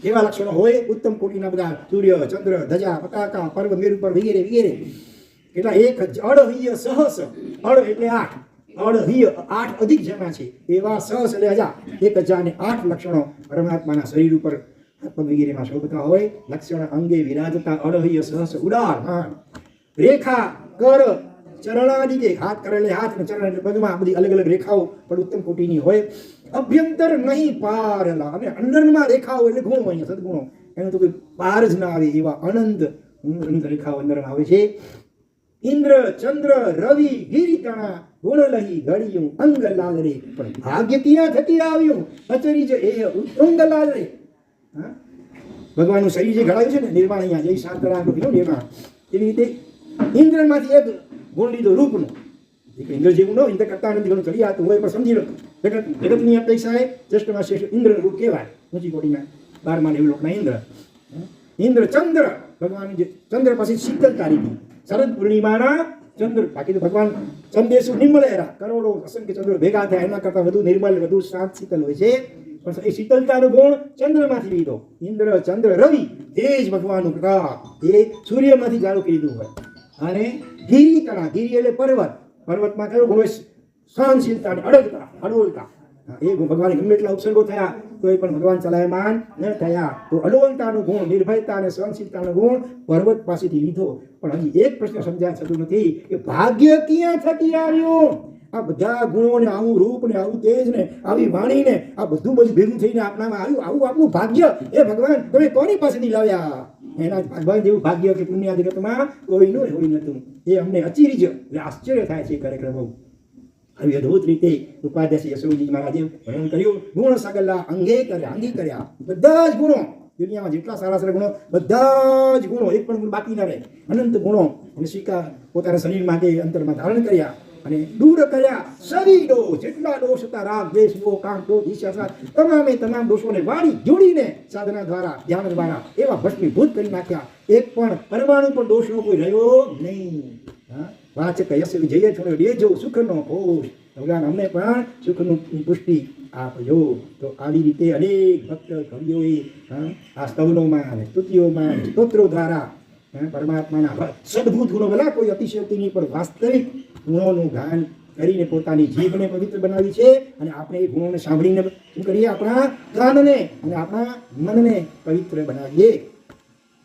S1: એવા લક્ષણો હોય ઉત્તમ કોટીના બધા સૂર્ય, ચંદ્ર, ધજા, પતાકા, પર્વત, મેરુ પર વગેરે વગેરે. એટલા એક અડહિય સહસ, અડ એટલે 8, અડહિય 8 અધિક જણા છે એવા સહસ એટલે 1000, 1008 લક્ષણો પરમાત્માના શરીર ઉપર પગ વગેરેમાં શોભતા હોય. લક્ષણ અંગે વિરાજતા અડહિય સહસ ઉડાર રેખા કર ચરણાદિ કે હાથ કરેલે હાથ અને ચરણ એટલે પગમાં બધી અલગ અલગ રેખાઓ પણ ઉત્તમ કોટીની હોય. અભ્યંતર નહીં પારલા, અને અંદરમાં રેખાઓ એટલે ગુણો હોય, સદગુણો, એનો તો કોઈ પાર જ ના આવે એવા અનંત રેખાઓ અંદરમાં આવે છે. ઇન્દ્ર, ચંદ્ર, રવિ, ગિરિતણા ગુણ લહી ઘડિયું અંગ લાલ રે, પણ ભાગ્ય ક્યાં થકી આવ્યું અચરી જ એ ઉત્તંગ લાલ રે. ભગવાનનું શરીર જે ઘડાયું છે ને નિર્માણ, અહીંયા જય શાસ્ત્રાનું નિર્માણ, એવી રીતે ઇન્દ્રમાંથી એક ગુણ લીધો રૂપનો. ઇન્દ્ર જેવું ન, ઇન્દ્ર કરતા નથી, ઘણું ચડી આવતું હોય પણ સમજી લો. જગતની અપેક્ષાએ શ્રેષ્ઠમાં શ્રેષ્ઠ ઇન્દ્રનું રૂપ કહેવાય. ઊંચી કોટીના 12મા લેવલોકના ઇન્દ્ર. ઇન્દ્ર, ચંદ્ર, ભગવાન જે ચંદ્ર પછી શીતળતા લીધી. શરદ પૂર્ણિમાના ચંદ્ર, બાકી તો ભગવાન ચંદ્રેશુ નિર્મળેરા, કરોડો અસંખ્ય ચંદ્ર ભેગા થયા એના કરતાં વધુ નિર્મળ, વધુ શાંત, શીતલ હોય છે. પણ એ શીતળતાનો ગુણ ચંદ્રમાંથી લીધો. ઇન્દ્ર, ચંદ્ર, રવિ એ જ ભગવાનનું પ્રકાશ, એ સૂર્યમાંથી ચાલુ કીધું હોય. અને ગિરિતણા, ગિરી એટલે પર્વત, પર્વતમાં કયો ગુણ? સહનશીલતા અને અડગતા, અડોલતા. એ ભગવાન ગમે એટલા ઉપસર્ગો થયા તો એ પણ ભગવાન ચલાયમાન ન થયા. તો અડોલતાનો ગુણ, નિર્ભયતા અને સહનશીલતાનો ગુણ પર્વત પાસેથી લીધો. પણ હજી એક પ્રશ્ન સમજાય થતું નથી કે ભાગ્ય ક્યાં થકી આવ્યું? આ બધા ગુણો ને આવું રૂપ ને આવું તેજ ને આવી વાણી ને આ બધું ભેગું થઈને આપણામાં આવ્યું. આવું આપણું ભાગ્ય એ ભગવાન તમે કોની પાસેથી લાવ્યા? એના ભગવાન જેવું ભાગ્ય કે પુણ્ય જગતમાં કોઈનું હોય નતું. એ અમને અચીરી જ આશ્ચર્ય થાય છે ખરેખર બહુ. આવી અદભુત રીતે ઉપાધ્યાય યશોજી મહારાજે વર્ણન કર્યું. ગુણ સગલા અંગે કર્યા, અંગી કર્યા. બધા જ ગુણો દુનિયામાં જેટલા સારા સારા ગુણો, બધા જ ગુણો, એક પણ ગુણ બાકી ના રહે. અનંત ગુણો અને સ્વીકાર પોતાના શરીરમાં કે અંતરમાં ધારણ કર્યા. અને દૂર કર્યા સરી દોષ, જેટલા દોષ હતા રાગ દ્વેષ મોહ કામ ક્રોધ ઈર્ષ્યા તમામે તમામ દોષોને વાળી જોડીને સાધના દ્વારા ધ્યાન દ્વારા એવા ભસ્મીભૂત કરી નાખ્યા. એક પણ પરમાણુ પણ દોષનો કોઈ રહ્યો નહીં. વાચક યશ વિજય છોડ્યો દેજો સુખનો ઘોષ. ભગવાન અમને પણ સુખનું પુષ્ટિ આપજો. તો આવી રીતે અનેક ભક્ત કવિઓએ આ સ્તવનોમાં અને સ્તુતિઓમાં અને સ્તોત્રો દ્વારા પરમાત્માના સદભૂત ગુણો, ભલા કોઈ અતિશયોક્તિની પણ વાસ્તવિક ગુણોનું ગાન કરીને પોતાની જીભને પવિત્ર બનાવી છે. અને આપણે એ ગુણોને સાંભળીને શું કરીએ? આપણા કાનને અને આપણા મનને પવિત્ર બનાવીએ.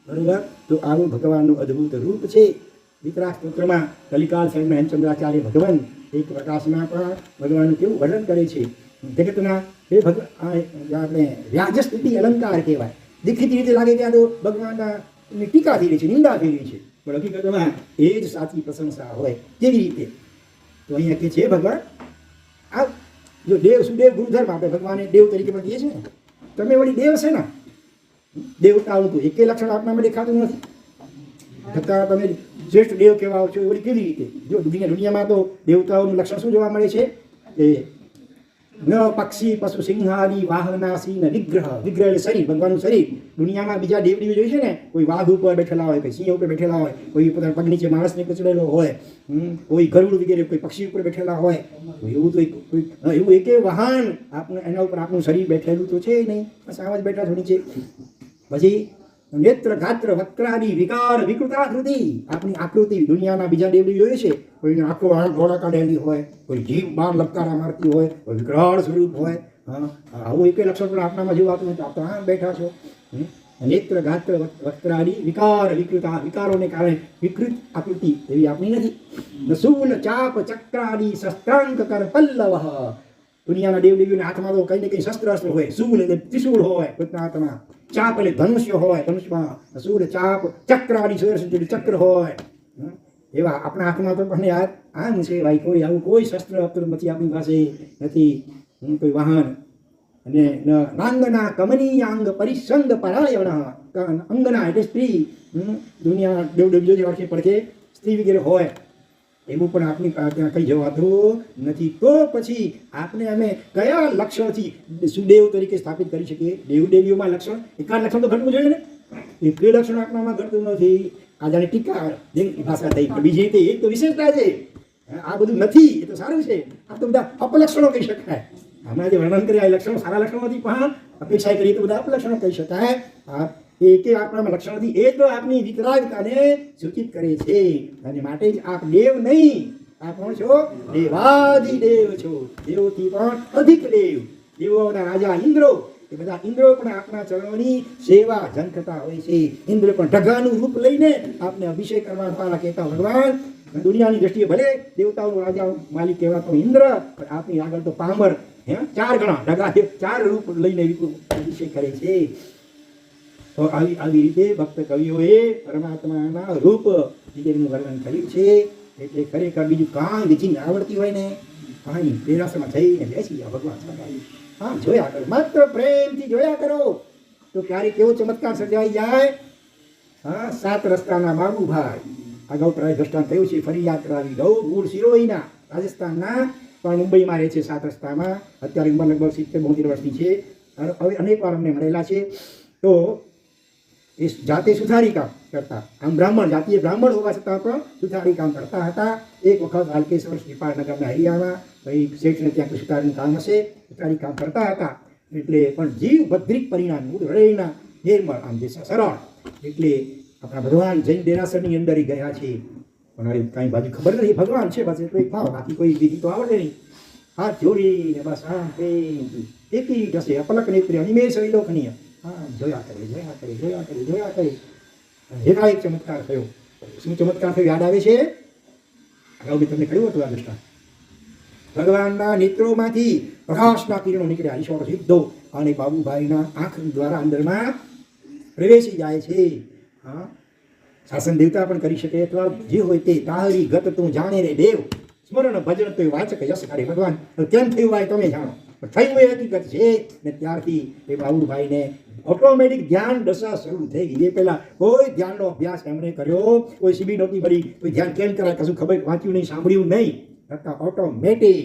S1: બરોબર? તો આવું ભગવાનનું અદ્ભુત રૂપ છે. વિતરાગ સ્તોત્રમાં કલિકાલ સાહેબ હેમચંદ્રાચાર્ય ભગવાન એક પ્રકાશમાં પણ ભગવાનનું કેવું વર્ણન કરે છે. જગતના એ આપણે વ્યાજ સ્થિતિ અલંકાર કહેવાય. દેખીતી રીતે લાગે કે આ તો ભગવાનના ટીકા થઈ રહી છે, નિંદા થઈ રહી છે, પણ હકીકતમાં એ જ સાચી પ્રશંસા હોય. કેવી રીતે? તો અહીંયા કે છે ભગવાન આ જો દેવ સુદેવ ગુરુધર્મ આપણે ભગવાને દેવ તરીકે પણ કહીએ છીએ ને, તમે વળી દેવ છે ને, દેવતાઓનું તો એકે લક્ષણ આપણામાં દેખાતું નથી. છતાં તમે શ્રેષ્ઠ દેવ કહેવાઓ છો, એ વળી કેવી રીતે? જો દુનિયામાં તો દેવતાઓનું લક્ષણ શું જોવા મળે છે? કે ન પક્ષી પશુ સિંહાની વાહનાસી ન વિગ્રહ. વિગ્રહ એટલે શરીર, ભગવાનનું શરીર. દુનિયામાં બીજા દેવદેવીઓ જોઈએ છે ને, કોઈ વાઘ ઉપર બેઠેલા હોય, કોઈ સિંહ ઉપર બેઠેલા હોય, કોઈ પોતાના પગ નીચે માણસને કચડેલો હોય, કોઈ ગરુડ વગેરે કોઈ પક્ષી ઉપર બેઠેલા હોય. એવું તો એવું એક વાહન આપણે એના ઉપર આપણું શરીર બેઠેલું તો છે નહીં. બસ આવા જ બેઠા છો નીચે. પછી નેત્ર ગાત્ર વક્રાદી વિકાર વિકૃતાકૃતિ. આપણી આકૃતિ દુનિયાના બીજા દેવદેવી જોઈએ છે, કોઈની આંખો ગોળા કાઢેલી હોય, કોઈ જીભ બાર લપકારા મારતી હોય, કોઈ વિકરાળ સ્વરૂપ હોય. આવું એક લક્ષણ પણ આપણામાં જોવાતું નથી. આપ તો આમ બેઠા છો. નેત્ર ગાત્ર વક્રાદી વિકાર વિકૃતા. વિકારોને કારણે વિકૃત આકૃતિ એવી આપણી નથી. નસૂલ ચાપ ચક્રાદી શસ્ત્રાંક કર પલ્લવ. દુનિયાના દેવદેવીઓના હાથમાં તો કંઈ ને કંઈ શસ્ત્ર હોય. શૂલ એટલે ત્રિશૂળ હોય પોતાના હાથમાં, ચાપ એટલે ધનુષ્ય હોય, ધનુષમાં શૂળ ચાપ ચક્રાદી ચક્ર હોય. એવા આપણા હાથમાં તો પણ યાર આમ છે ભાઈ, કોઈ આવું કોઈ શસ્ત્ર નથી આપણી પાસે, નથી કોઈ વાહન. અને નાંગના કમનીયાંગ પરિસંગ પરાયણ. અંગના એટલે સ્ત્રી. દુનિયા દેવદેવીઓ જે અડખે પડખે સ્ત્રી વગેરે હોય, એવું પણ આપણી ત્યાં કઈ જવાતું નથી. તો પછી આપણે અમે કયા લક્ષણથી સુદેવ તરીકે સ્થાપિત કરી શકીએ? દેવદેવીઓમાં લક્ષણ એકાદ લક્ષણ તો ઘટવું જોઈએ ને. એ લક્ષણ આપણામાં ઘટતું નથી. આ જાણે ટીકા જેની ભાષા થઈ, પણ બીજી રીતે એક તો વિશેષતા છે. આ બધું નથી એ તો સારું છે. આ તો બધા અપલક્ષણો કહી શકાય. હમણાં જે વર્ણન કર્યા એ લક્ષણો સારા લક્ષણો નથી, પણ અપેક્ષા કરીએ તો બધા અપલક્ષણો કહી શકાય. એક આપણામાં લક્ષણ નથી. એ તો આપની વિતરાગતાને સૂચિત કરે છે. અને માટે જ આપ દેવ નહીં, આપ કોણ છો? દેવાધિદેવ છો. દેવોથી પણ અધિક દેવ. દેવોના રાજા ઇન્દ્રો, એ બધા ઇન્દ્રો પણ આપણા ચરણોની સેવા ઝંખતા હોય છે. ઇન્દ્ર પણ ઢગાનું રૂપ લઈને આપને અભિષેક કરવા દ્વારા કહેતા ભગવાન. દુનિયાની દ્રષ્ટિએ ભલે દેવતાઓનો રાજા માલિક કહેવાતો ઇન્દ્ર, પણ આપની આગળ તો પામર 4 ગણા ઢગા 4 રૂપ લઈને અભિષેક કરે છે. તો આવી રીતે ભક્ત કવિઓએ પરમાત્માના રૂપ વિગેરેનું વર્ણન કર્યું છે. એટલે ખરેખર બીજું કાંઈ વિચિન આવડતી હોય ને, કાંઈ પ્રેરાસમાં જઈને બેસી જાઓ ભગવાન સામે. હા, જોયા કરો, માત્ર પ્રેમથી જોયા કરો તો ક્યારેક કેવો ચમત્કાર સર્જાઈ જાય. હા, 7 રસ્તાના બાબુભાઈ, અગાઉ પ્રાય દ્રષ્ટાંત થયું છે. ફરી યાદ કરાવી દઉં. મૂળ સિરોહીના રાજસ્થાનના, પણ મુંબઈમાં રહે છે 7 રસ્તામાં. અત્યારે ઉંમર લગભગ 70-72 વર્ષની છે. હવે અનેક વાર અમને મળેલા છે. તો એ જાતે સુથારી કામ કરતા, આમ બ્રાહ્મણ જાતીય બ્રાહ્મણ હોવા છતાં પણ સુથારી કામ કરતા હતા. એક વખત હાલકેશ્વર શ્રીપાળનગરના એરિયામાં ભાઈ શેઠને ત્યાં સુથારીનું કામ હશે, સુથારી કામ કરતા હતા. એટલે પણ જીવ ભદ્રિક પરિણામ હૃદયના નિર્મળ, આમ જે સરળ. એટલે આપણા ભગવાન જૈન દેરાસરની અંદર ગયા છે. પણ હવે કાંઈ બાજુ ખબર નથી, ભગવાન છે બસ એટલો ભાવ, બાકી કોઈ વિધિ તો આવડે નહીં. હાથ જોડીને બસ આમ પ્રેમથી એકી જશે અપલક નેત્રે અનિમેષ વિલોકનીય. હા, જોયા કરે. એકાએક ચમત્કાર થયો. શું ચમત્કાર થયો યાદ આવે છે? અગાઉ મેં તમને કહ્યું હતું આ દ્રષ્ટાંત. ભગવાનના નેત્રોમાંથી પ્રકાશના કિરણો નીકળ્યા, ઈશ્વર સિદ્ધો, અને બાબુભાઈના આંખ દ્વારા અંદરમાં પ્રવેશી જાય છે. હા, શાસન દેવતા પણ કરી શકે, અથવા જે હોય તે. તાહરી ગત તું જાણે રે દેવ, સ્મરણ ભજન તો વાચક યશ કરે. ભગવાન કેમ થયું હોય તમે જાણો, થયું એ હકીકત છે. ને ત્યારથી એ બાબુભાઈને ઓટોમેટિક ધ્યાન દશા શરૂ થઈ ગઈ. એ પહેલા કોઈ ધ્યાનનો અભ્યાસ એમણે કર્યો, કોઈ સીબી નહોતી ભરી, કોઈ ધ્યાન કેમ કરાય કશું ખબર વાંચ્યું નહીં, સાંભળ્યું નહીં. કરતાં ઓટોમેટિક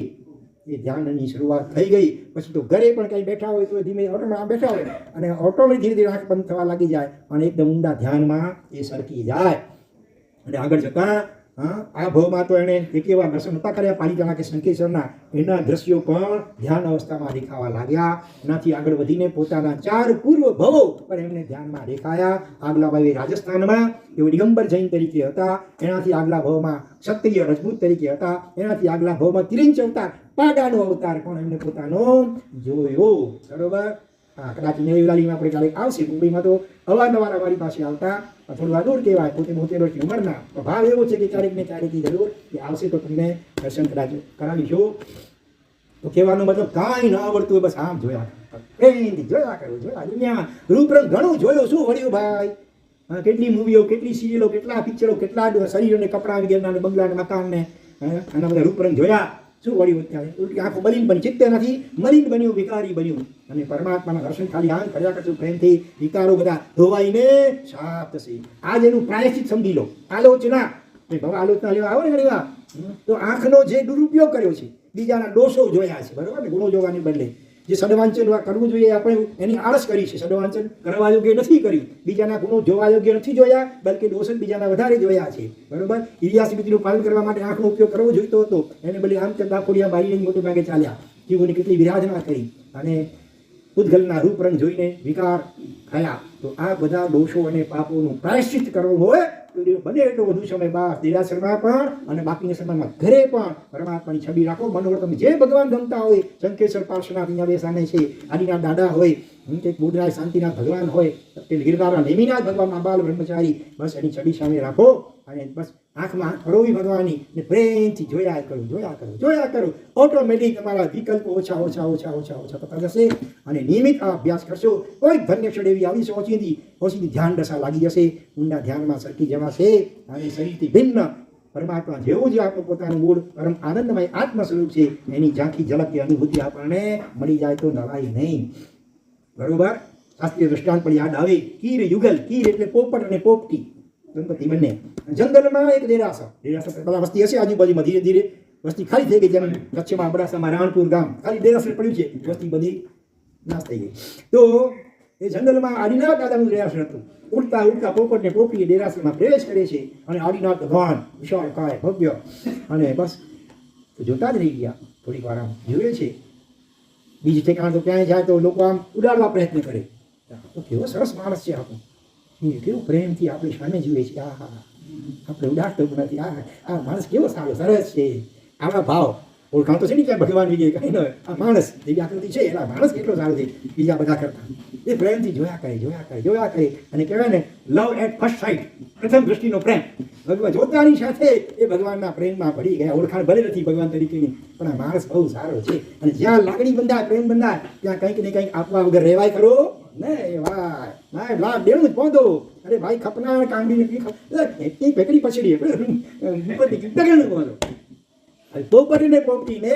S1: એ ધ્યાનની શરૂઆત થઈ ગઈ. પછી તો ઘરે પણ કંઈ બેઠા હોય તો ધીમે ઓટોમાં બેઠા હોય અને ઓટોમેટિક ધીરે ધીરે આંખ બંધ થવા લાગી જાય અને એકદમ ઊંડા ધ્યાનમાં એ સરકી જાય. અને આગળ જતાં આ ભાવમાં તો એણે એક એવા દર્શન નહોતા કર્યા પાલિતાણા કે શંકેશ્વરના, એના દ્રશ્યો પણ ધ્યાન અવસ્થામાં દેખાવા લાગ્યા. એનાથી આગળ વધીને પોતાના 4 પૂર્વ ભવો પણ એમને ધ્યાનમાં દેખાયા. આગલા ભાવે રાજસ્થાનમાં તેઓ દિગંબર જૈન તરીકે હતા, એનાથી આગલા ભાવમાં ક્ષત્રિય રજપૂત તરીકે હતા, એનાથી આગલા ભાવમાં તિરિંચ અવતાર પાડાનો અવતાર પણ એમને પોતાનો જોયો. બરોબર. કદાચ નેવલાલીમાં આપણે ક્યારેક આવશે. મુંબઈમાં તો અવારનવાર અમારી પાસે આવતા, થોડું દૂર કહેવાય, પોતે 72 વર્ષની ઉંમરના. તો ભાવ એવો છે કે ક્યારેક ને ક્યારેક જરૂર કે આવશે તો તમને દર્શન કદાચ કરાવીશું. તો કહેવાનો મતલબ કાંઈ ન આવડતું બસ આમ જોયા જોયા કરું, જોયા દુનિયામાં રૂપરંગ ઘણું જોયો. શું વળ્યું ભાઈ? કેટલી મૂવીઓ, કેટલી સિરિયલો, કેટલા પિક્ચરો, કેટલા શરીરોને કપડાં વગેરેના બંગલા મકાનને આના બધા રૂપરંગ જોયા. શું વળ્યું? અત્યારે ઉલટી આંખો મલિન બની, ચિત્ત નથી મલિન બન્યું, વિકારી બન્યું. અને પરમાત્માના દર્શન ખાલી આમ કર્યા કરશું પ્રેમથી, વિકારો બધા ધોવાઈને સાફ થશે. આજ એનું પ્રાયશ્ચિત સમજી લો. આલોચના આલોચના લેવા આવો ને ઘણી વાર તો આંખનો જે દુરુપયોગ કર્યો છે, બીજાના દોષો જોયા છે, બરોબર ને, ગુણો જોવાને બદલે જે સદવાંચન કરવું જોઈએ આપણે એની આળસ કરી છે. સદવાંચન કરવા યોગ્ય નથી કર્યું, બીજાના ગુણો જોવા યોગ્ય નથી જોયા, બલકે દોષ બીજાના વધારે જોયા છે. બરોબર. ઇતિહાસનું પાલન કરવા માટે આંખનો ઉપયોગ કરવો જોઈતો હતો, એને બદલે આમ ચંદા ખોડિયા બારીને મોટે ભાગે ચાલ્યા. જીવોની કેટલી વિરાધના કરી અને ઉદ્ગલના રૂપરંગ જોઈને વિકાર થયા. તો આ બધા દોષો અને પાપોનું પ્રાયશ્ચિત કરવું હોય તો બને એટલો વધુ સમય બાર દેરાસરમાં પણ અને બાકીના સમયમાં ઘરે પણ પરમાત્માની છબી રાખો. મનોહર તમે જે ભગવાન ગમતા હોય, શંકેશ્વર પાર્શ્વનાથ અહીંયા બે સામે છે, આદિનાથ દાદા હોય, કંઈક બોધરાજ શાંતિનાથ ભગવાન હોય, ગિરનારના નેમિનાથ ભગવાન બાલ બ્રહ્મચારી, બસ એની છબી સામે રાખો અને બસ આંખમાં ફરોવી ભગવાનની ને પ્રેમથી જોયા કરો, જોયા કરો, જોયા કરો. ઓટોમેટિક તમારા વિકલ્પો ઓછા ઓછા ઓછા ઓછા ઓછા થતા જશે. અને નિયમિત આ અભ્યાસ કરશો, કોઈ ધન્ય ક્ષણ એવી આવી ઓછીથી ધ્યાન દશા લાગી જશે, ઊંડા ધ્યાનમાં સરકી જવાશે અને શરીરથી ભિન્ન પરમાત્મા જેવું જે આપણું પોતાનું મૂળ પરમ આનંદમય આત્મ સ્વરૂપ છે એની ઝાંખી ઝલકની અનુભૂતિ આપણને મળી જાય તો નવાય નહીં. બરોબર. શાસ્ત્રીય દૃષ્ટાંત પણ યાદ આવે. કીર યુગલ, કીર એટલે પોપટ અને પોપટી, દંપતી બંને. જંગલમાં એક દેરાસર પેલા વસ્તી હશે આજુબાજુમાં, ધીરે ધીરે વસ્તી ખાલી થઈ ગઈ. જેમ કચ્છમાં અબડાસામાં રાણપુર ગામ ખાલી દેરાસર પડ્યું છે, વસ્તી બધી નાશ થઈ ગઈ. તો એ જંગલમાં આદિનાથ દાદાનું દેરાસર હતું. ઉડતા ઉડતા પોપટ ને પોપટી દેરાસરમાં પ્રવેશ કરે છે અને આદિનાથ ભગવાન વિશાળ કાય ભવ્ય અને બસ જોતા જ રહી ગયા. થોડીક વાર આમ જોયે છે, બીજ ઠેકાણ તો ક્યાંય જાય તો લોકો આમ ઉડાડવા પ્રયત્ન કરે. તો કેવો સરસ માણસ છે આપણો, કેવું પ્રેમથી આપણી સામે જુએ છે. હા, આપણે ઉડાડતો નથી. આ માણસ કેવો સારો સરસ છે. આવા ભાવ ઓળખાણ તો છે ને ક્યાં ભગવાન વિજય કઈ ન, આ માણસ જેવી આકૃતિ છે એના માણસ કેટલો સારો છે બીજા બધા કરતા. એ પ્રેમથી જોયા કરે, જોયા કરે, જોયા કરે. અને કહેવાય ને લવ એટ ફર્સ્ટ સાઇટ, પ્રથમ દ્રષ્ટિનો પ્રેમ. ભગવાન જોતાની સાથે એ ભગવાનના પ્રેમમાં પડી ગયા. ઓળખાણ ભલે નથી ભગવાન તરીકેની, પણ આ માણસ બહુ સારો છે. અને જ્યાં લાગણી બંધાય, પ્રેમ બંધાય, ત્યાં કંઈક ને કંઈક આપવા વગર રહેવાય ખરો ને. ભાઈ લાભ દેવું જ પહોંચો. અરે ભાઈ ખપના કાંડીને એટલી પેકડી પછડી ડગણું પહોંચો. પોપટીને પોપટીને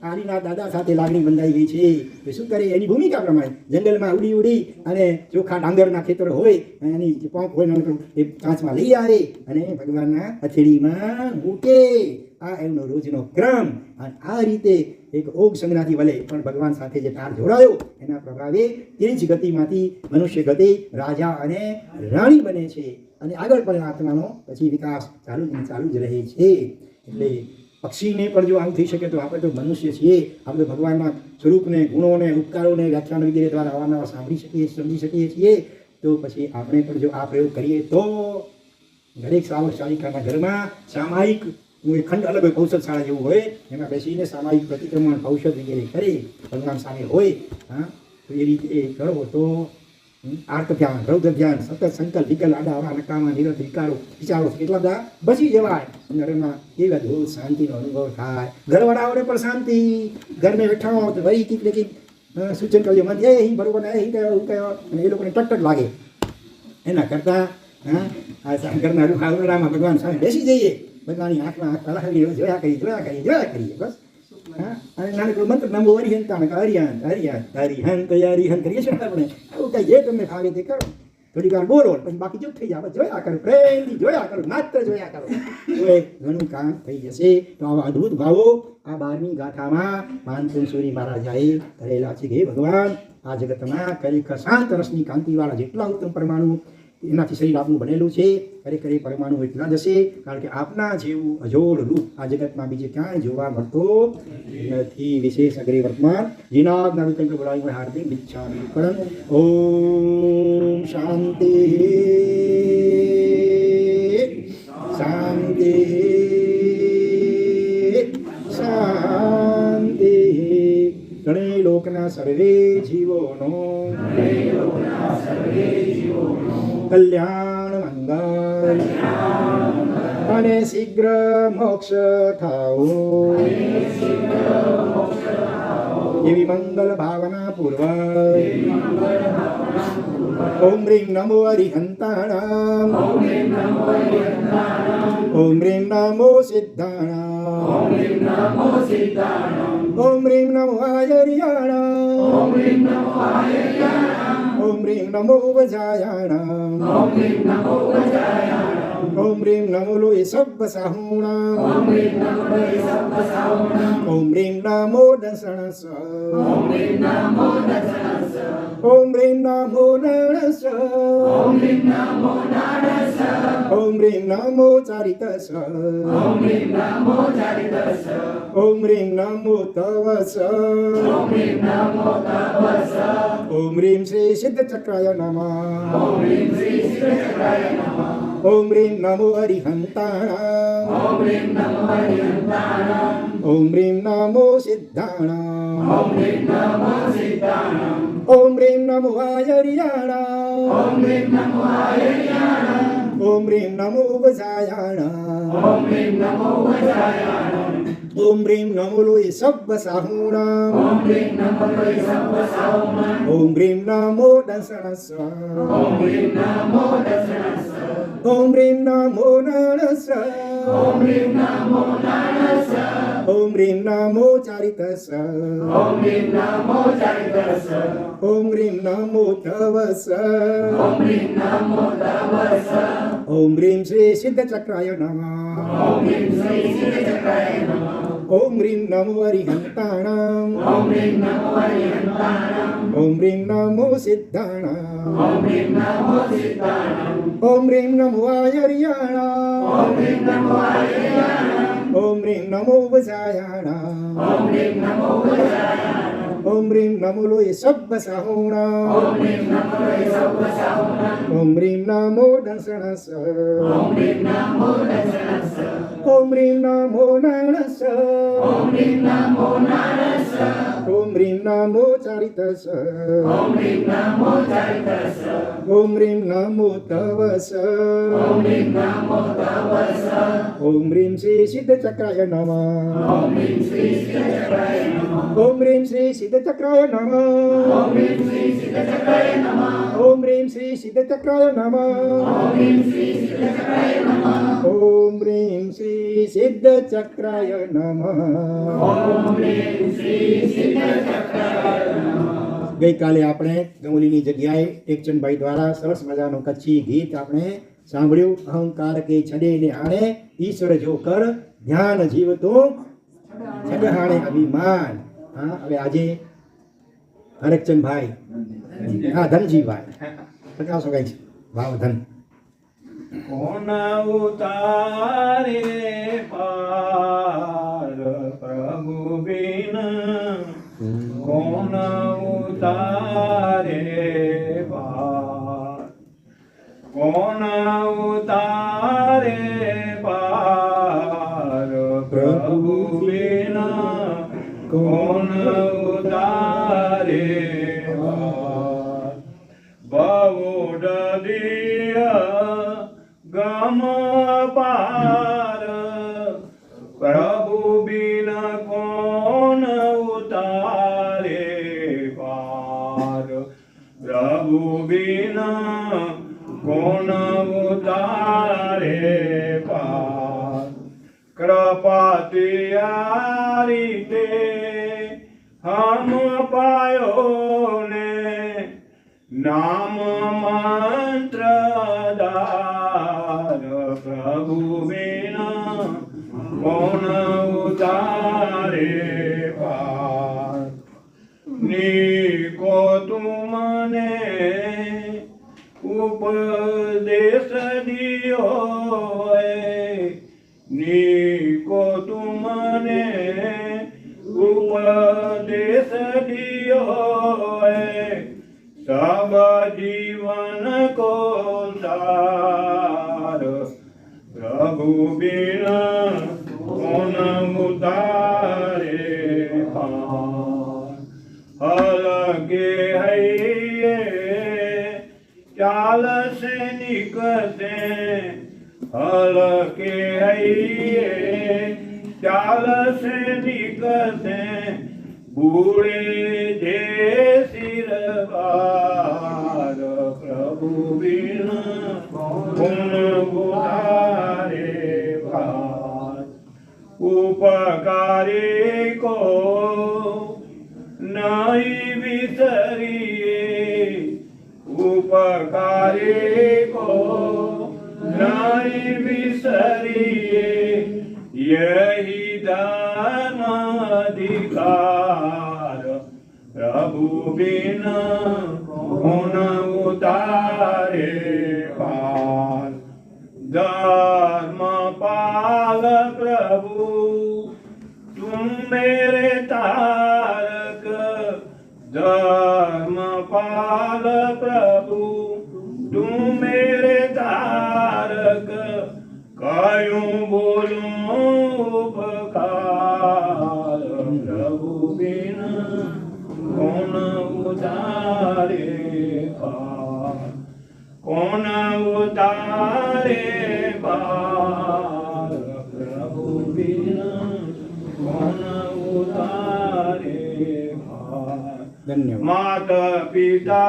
S1: આદિનાથ દાદા સાથે લાગણી બંધાઈ ગઈ છે. તો શું કરે એની ભૂમિકા પ્રમાણે જંગલમાં ઉડી ઉડી અને ચોખા ડાંગરના ખેતર હોય એની જે પોંક હોય એ કાચમાં લઈ આવે અને ભગવાનના હથેળીમાં મૂકે. આ એમનો રોજનો ક્રમ. અને આ રીતે એક ઓગ સંજ્ઞાથી વલે પણ ભગવાન સાથે જે તાર જોડાયો એના પ્રભાવે તેજ ગતિમાંથી મનુષ્ય ગતિ રાજા અને રાણી બને છે. અને આગળ પણ આત્માનો પછી વિકાસ ચાલુ જ રહે છે. એટલે પક્ષીને પણ જો આવું થઈ શકે તો આપણે તો મનુષ્ય છીએ, આપણે ભગવાનના સ્વરૂપને, ગુણોને, ઉપકારોને વ્યાખ્યાન વગેરે દ્વારા અવારનવાર સાંભળી શકીએ, સમજી શકીએ છીએ. તો પછી આપણે પણ જો આ પ્રયોગ કરીએ તો દરેક શ્રાવક શ્રાવિકાના ઘરમાં સામાયિક ખંડ અલગ હોય, કૌશલશાળા જેવું હોય, એમાં બેસીને સામાયિક પ્રતિક્રમણ ઔષધ વગેરે કરે, ભગવાન સામે હોય. તો એ રીતે કરો તો આર્ત ધ્યાન, રૌદ્ર ધ્યાન, સતત સંકલ્પ, વિકલ્પ, આડા અવળા નકામા નિરંતર વિચારો કેટલા બધા બચી જવાય. ઘરમાં એવા ધોધ શાંતિનો અનુભવ થાય. ઘરવાળાઓને પણ શાંતિ. ઘરને બેઠા હો તો વળી કંઈક ને કંઈક સૂચન કરજો, મને એ અહીં બરોબર ને અહીં કયો હું કયો, અને એ લોકોને ટક લાગે. એના કરતાં આ ઘરના રૂખાવડામાં ભગવાન સામે બેસી જઈએ, ભગવાનની આંખમાં આંખ હલાવી જોયા કરીએ બસ. અને નાનકડો મંત્ર નમો હરિહંતા હરિહંત હરિહંત હરિહંત હરિહંત કરીએ છીએ ને આપણે. આવું કઈ જે તમને ફાવે તે કરો. તો થોડીક વાર બોલો પછી બાકી ચૂપ થઈ જાય જોયા કરો પ્રેમથી જોયા કરો માત્ર જોયા કરો તો એ ઘણું કામ થઈ જશે તો આવા અદ્ભુત ભાવો આ 12મી ગાથામાં માનસુરી મહારાજાએ કરેલા છે કે ભગવાન આ જગતમાં ખરેખર શાંત રસની કાંતિવાળા જેટલા ઉત્તમ પરમાણુ એનાથી શરીર આપનું બનેલું છે ખરેખર એ પરમાણુ એટલા જ હશે કારણ કે આપના જેવું અજોડ રૂપ આ જગતમાં બીજે ક્યાંય જોવા મળતો નથી વિશેષ અગ્રે વર્તમાન જીનાદ નાવિકંક બોલાવી હાર્દિક વિચ્છામી પરમ ઓમ શાંતિ શાંતિ શાંતિ ગણે લોકના સર્વે જીવોનો કલ્યાણ મંગલ અને શીઘ્ર મોક્ષ થાઓ એવી મંગલ ભાવના પૂર્વક ઓમ રીમ નમો હરિહંતાણામ ઓમ રીમ નમો સિદ્ધાણામ ઓમ રીમ નમો આયર્યાણામ ઓમ રીમ નમો વજાયાણામ ઓમ રીમ નમો લોય સબ્બ સાહુણામ ઓમ રીમ નમો દસણસ ઓમ રીમ નમો નણસ ઓમ રીમ નમો ચારિતસ ઓમ રીમ નમો તવસ ઓમ રીમ શ્રી સિદ્ધ ચક્રાય નમઃ ઓમ રીમ નમો હરિહંતાણામ ઓમ રીમ નમો સિદ્ધાણામ ઓમ રીમ નમો આયર્યાણામ ઓમ રીમ નમો વજાયાણામ ઓમ રીમ નમો લોય સબ્બ સાહુણામ ઓમ રીમ નમો દસણસ ઓમ રીમ નમો નણસ ઓમ રીમ નમો ચારિતસ ઓમ રીમ નમો તવસ ઓમ રીમ શ્રી સિદ્ધ ચક્રાય નમઃ ઓમ રીમ નમો હરિહંતાણામ ઓમ રીમ નમો સિદ્ધાણામ ઓમ રીમ નમો આયર્યાણામ ઓમ રીમ નમો વજાયાણામ ઓમ રીમ નમો લોય સબ્બ સાહુણામ ઓમ રીમ નમો દસણસ ઓમ રીમ નમો નણસ ઓમ રીમ નમો ચારિતસ ઓમ રીમ નમો તવસ ઓમ રીમ શ્રી સિદ્ધ ચક્રાય નમઃ ઓમ રીમ શ્રી સિદ્ધ ચક્રાય નમઃ ઓમ રીમ શ્રી સિદ્ધ ચક્રાય નમઃ ઓમ રીમ શ્રી સિદ્ધ ચક્રાય નમઃ ગઈકાલે આપણે ગંગુલીની જગ્યાએ ટેકચંદભાઈ દ્વારા સરસ મજાનું કચ્છી ગીત આપણે સાંભળ્યું અહંકાર કે છડે ને આણે ઈશ્વર જો કર ધ્યાન જીવ તો છડહાણે અભિમાન હા હવે આજે હરકચંદભાઈ હા ધનજીભાઈ પ્રકાશો કઈ છે ભાવ ધન
S2: કોણ ઉતારે પાર પ્રભુ બિન કોણ ઉતારે પાર કોણ ઉતારે પાર પ્રભુ બિન કોણ ઉતારે પાર બહુ ડદિયા ગમ પાર પ્રભુ બિન કોણ ઉતારે પાર પ્રભુ બિન કોણ ઉતારે પાર કૃપા તિયારી તે હમ પાયો ને નામ મંત્રદાર પ્રભુ વિના કોણ ઉતારે પાર નીકો તું મને ઉપદેશ દિયો નીકો તું મને ઉપદેશ દિયો સબ જીવન કો સાર પ્રભુ બિના કોન ઉતારે પાર હલકે હૈયે ચાલ સે નિકસે હલકે હૈયે ચાલ સે નિકસે બૂढ़े जे सिरवार प्रभु बिना गुण गुहारे भार उपकारी को नहीं विसरिए उपकारी को नहीं विसरिए यही दान अधिकार प्रभु बिना गुण उतारे पार धर्म पाल प्रभु तुम मेरे तारक धर्म पाल प्रभु तुम मेरे तारक कयूं बोलूं उपकार प्रभु बिना कौन उतारे पार कौन उतारे पार प्रभु बिना कौन उतारे पार
S1: धन्यवाद।
S2: माता पिता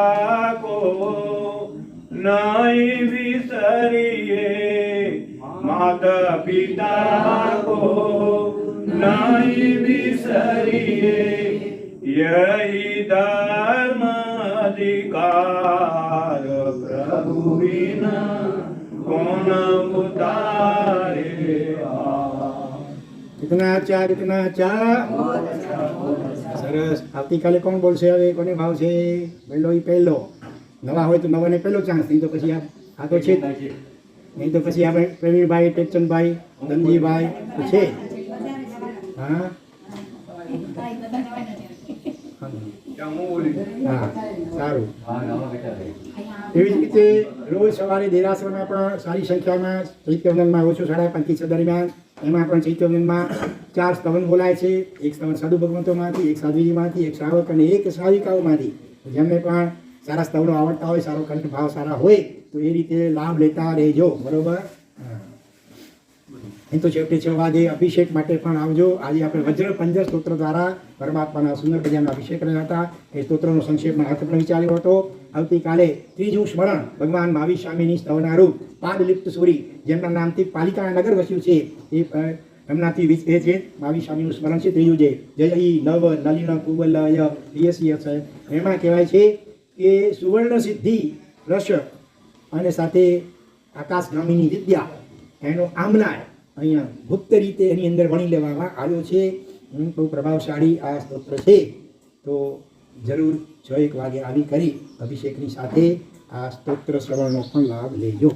S2: को नहीं विसरिए माता पिता को नहीं विसरिए यही धर्म अधिकार प्रभु बिना कौन उतारे
S1: कितना अच्छा સરસ। આવતીકાલે કોણ બોલશે હવે કોને ભાવ છે પહેલો ઈ પહેલો નવા હોય તો નવાને પહેલો ચાન્સ નહીં તો પછી આ તો છે નહીં તો પછી આપણે પ્રવીણભાઈ ટેકચંદભાઈ ધનજીભાઈ તો છે હા હા સારું। એવી જ રીતે રોજ સવારે દેરાસરમાં પણ સારી સંખ્યામાં ચૈત્યવંદનમાં ઓછો 5:30 દરમિયાન એમાં પણ ચૈત્યવંદનમાં 4 સ્તવન બોલાય છે। એક સ્તવન સાધુ ભગવંતોમાંથી, એક સાધ્વીજીમાંથી, એક શ્રાવક અને એક શ્રાવિકાઓમાંથી। જેમને પણ સારા સ્તવનો આવડતા હોય, સારો કંઠ ભાવ સારા હોય તો એ રીતે લાભ લેતા રહેજો, બરોબર। એમ તો છેવટે 6 વાગે અભિષેક માટે પણ આવજો। આજે આપણે વજ્ર પંજર સ્તોત્ર દ્વારા પરમાત્માના સુંદર ભજનનો અભિષેક કર્યા હતા। એ સ્તોત્રનો સંક્ષેપમાં અર્થ પણ વિચાર્યો હતો। આવતીકાલે ત્રીજું સ્મરણ ભગવાન મહાવીર સ્વામીની સ્તવનારૂપ પાદલિપ્ત સુરી જેમના નામથી પાલિકાના નગર વસ્યું છે એ એમનાથી એ છે મહાવીર સ્વામીનું સ્મરણ છે ત્રીજું છે જય નવ નલિન કુબલય યસ્ય છે। એમાં કહેવાય છે કે સુવર્ણ સિદ્ધિ રસ અને સાથે આકાશગામીની વિદ્યા એનો આમનાય અહીંયા ગુપ્ત રીતે એની અંદર વણી લેવામાં આવ્યો છે। બહુ પ્રભાવશાળી આ સ્તોત્ર છે તો જરૂર 6-1 વાગે આવી કરી અભિષેકની સાથે આ સ્તોત્ર શ્રવણનો પણ લાભ લેજો।